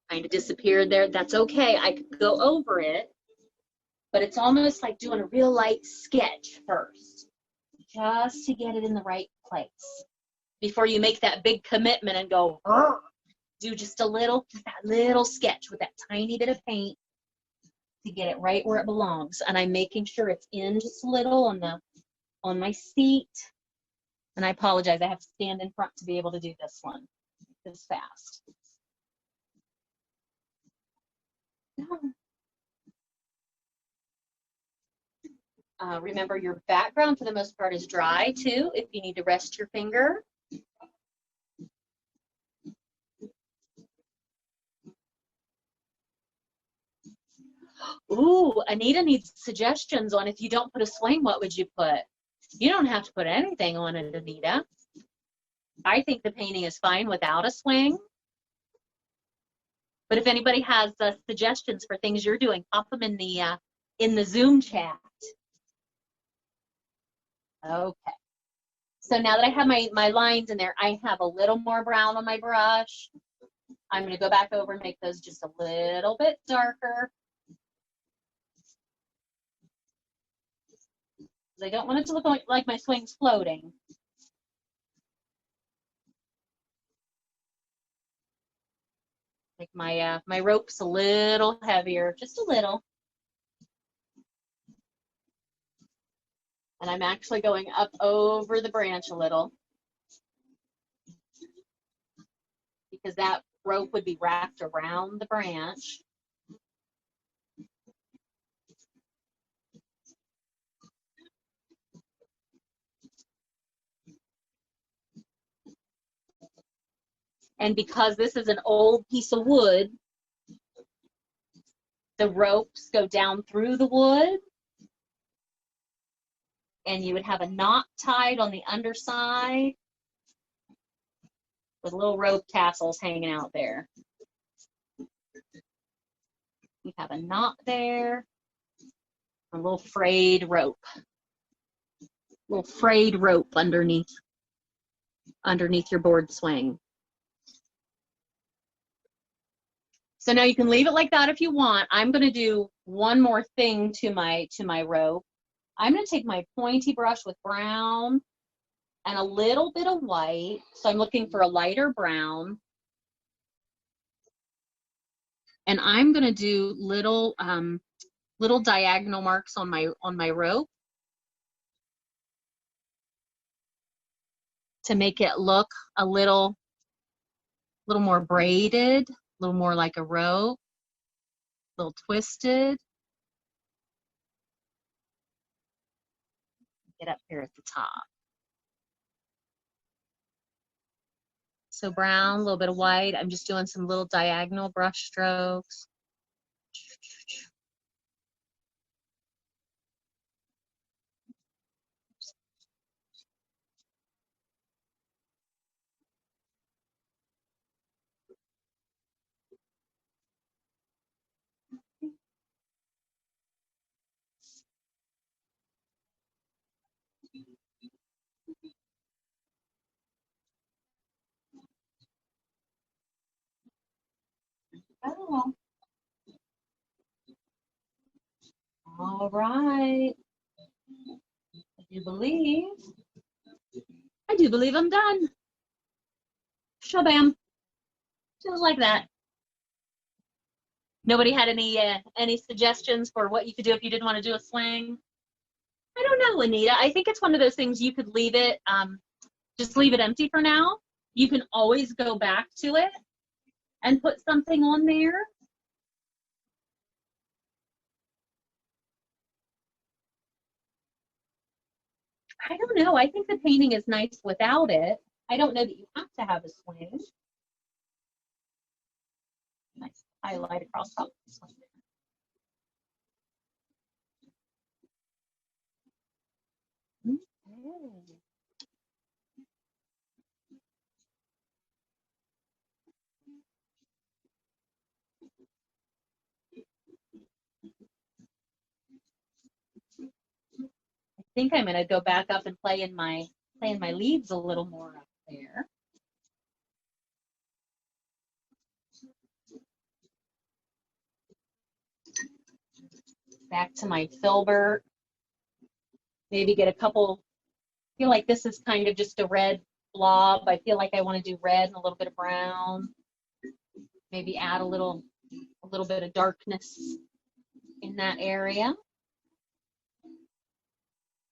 Kind of disappeared there. That's okay. I could go over it but it's almost like doing a real light sketch first, just to get it in the right place before you make that big commitment and go, do just that little sketch with that tiny bit of paint to get it right where it belongs. And I'm making sure it's in just a little on my seat. And I apologize, I have to stand in front to be able to do this one this fast. Remember, your background for the most part is dry too, if you need to rest your finger. Ooh, Anita needs suggestions on if you don't put a swing, what would you put? You don't have to put anything on it, Anita. I think the painting is fine without a swing. But if anybody has suggestions for things you're doing, pop them in the Zoom chat. Okay. So now that I have my lines in there, I have a little more brown on my brush. I'm going to go back over and make those just a little bit darker. I don't want it to look like my swing's floating. Make my rope's a little heavier, just a little. And I'm actually going up over the branch a little, because that rope would be wrapped around the branch. And because this is an old piece of wood, the ropes go down through the wood, and you would have a knot tied on the underside with little rope tassels hanging out there. You have a knot there, a little frayed rope. Little frayed rope underneath your board swing. So now you can leave it like that if you want. I'm going to do one more thing to my rope. I'm going to take my pointy brush with brown and a little bit of white. So I'm looking for a lighter brown. And I'm going to do little diagonal marks on my rope to make it look a little more braided, a little more like a rope, a little twisted. Get up here at the top. So brown, a little bit of white. I'm just doing some little diagonal brush strokes. Oh. All right. I do believe I'm done. Shabam. Feels like that. Nobody had any suggestions for what you could do if you didn't want to do a swing? I don't know, Anita. I think it's one of those things you could leave it, just leave it empty for now. You can always go back to it and put something on there. I don't know. I think the painting is nice without it. I don't know that you have to have a swing. Nice highlight across top of the swing. Okay. I think I'm gonna go back up and play in my leaves a little more up there. Back to my filbert. Maybe get a couple, I feel like this is kind of just a red blob. I feel like I want to do red and a little bit of brown. Maybe add a little bit of darkness in that area.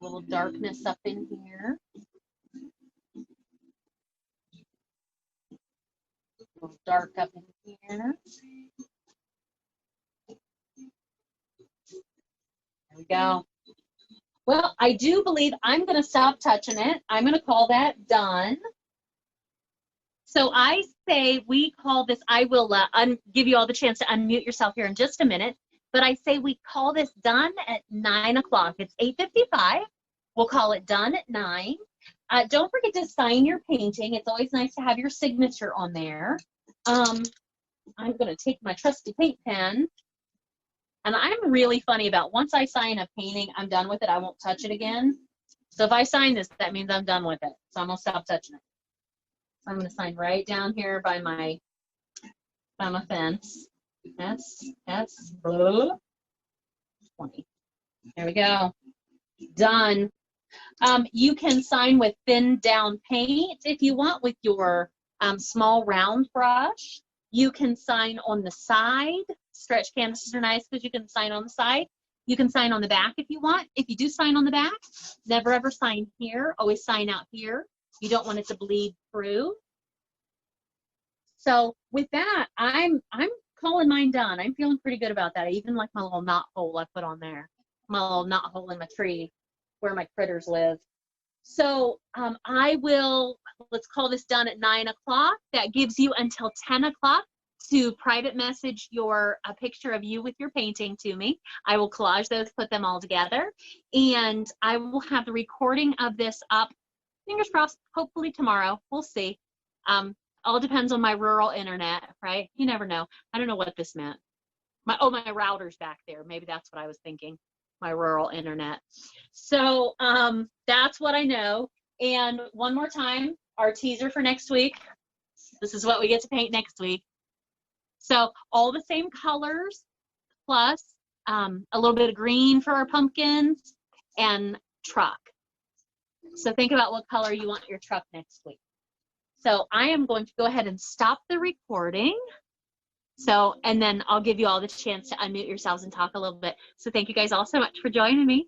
A little darkness up in here. A little dark up in here. There we go. Well, I do believe I'm going to stop touching it. I'm going to call that done. So I say we call this, I will give you all the chance to unmute yourself here in just a minute, but I say we call this done at 9 o'clock. It's 8:55. We'll call it done at 9. Don't forget to sign your painting. It's always nice to have your signature on there. I'm going to take my trusty paint pen. And I'm really funny about once I sign a painting, I'm done with it. I won't touch it again. So if I sign this, that means I'm done with it. So I'm going to stop touching it. So I'm going to sign right down here by my fence. That's blah, 20. There we go. Done. You can sign with thin down paint if you want with your small round brush. You can sign on the side. Stretch canvases are nice because you can sign on the side. You can sign on the back if you want. If you do sign on the back, never ever sign here. Always sign out here. You don't want it to bleed through. So with that, I'm calling mine done. I'm feeling pretty good about that. I even like my little knot hole I put on there. My little knot hole in my tree where my critters live. So let's call this done at 9 o'clock. That gives you until 10 o'clock to private message a picture of you with your painting to me. I will collage those, put them all together, and I will have the recording of this up, fingers crossed, hopefully tomorrow. We'll see. All depends on my rural internet, right? You never know. I don't know what this meant. My router's back there. Maybe that's what I was thinking. My rural internet. So that's what I know. And one more time, our teaser for next week. This is what we get to paint next week. So all the same colors, plus a little bit of green for our pumpkins and truck. So think about what color you want your truck next week. So I am going to go ahead and stop the recording. So, and then I'll give you all the chance to unmute yourselves and talk a little bit. So thank you guys all so much for joining me.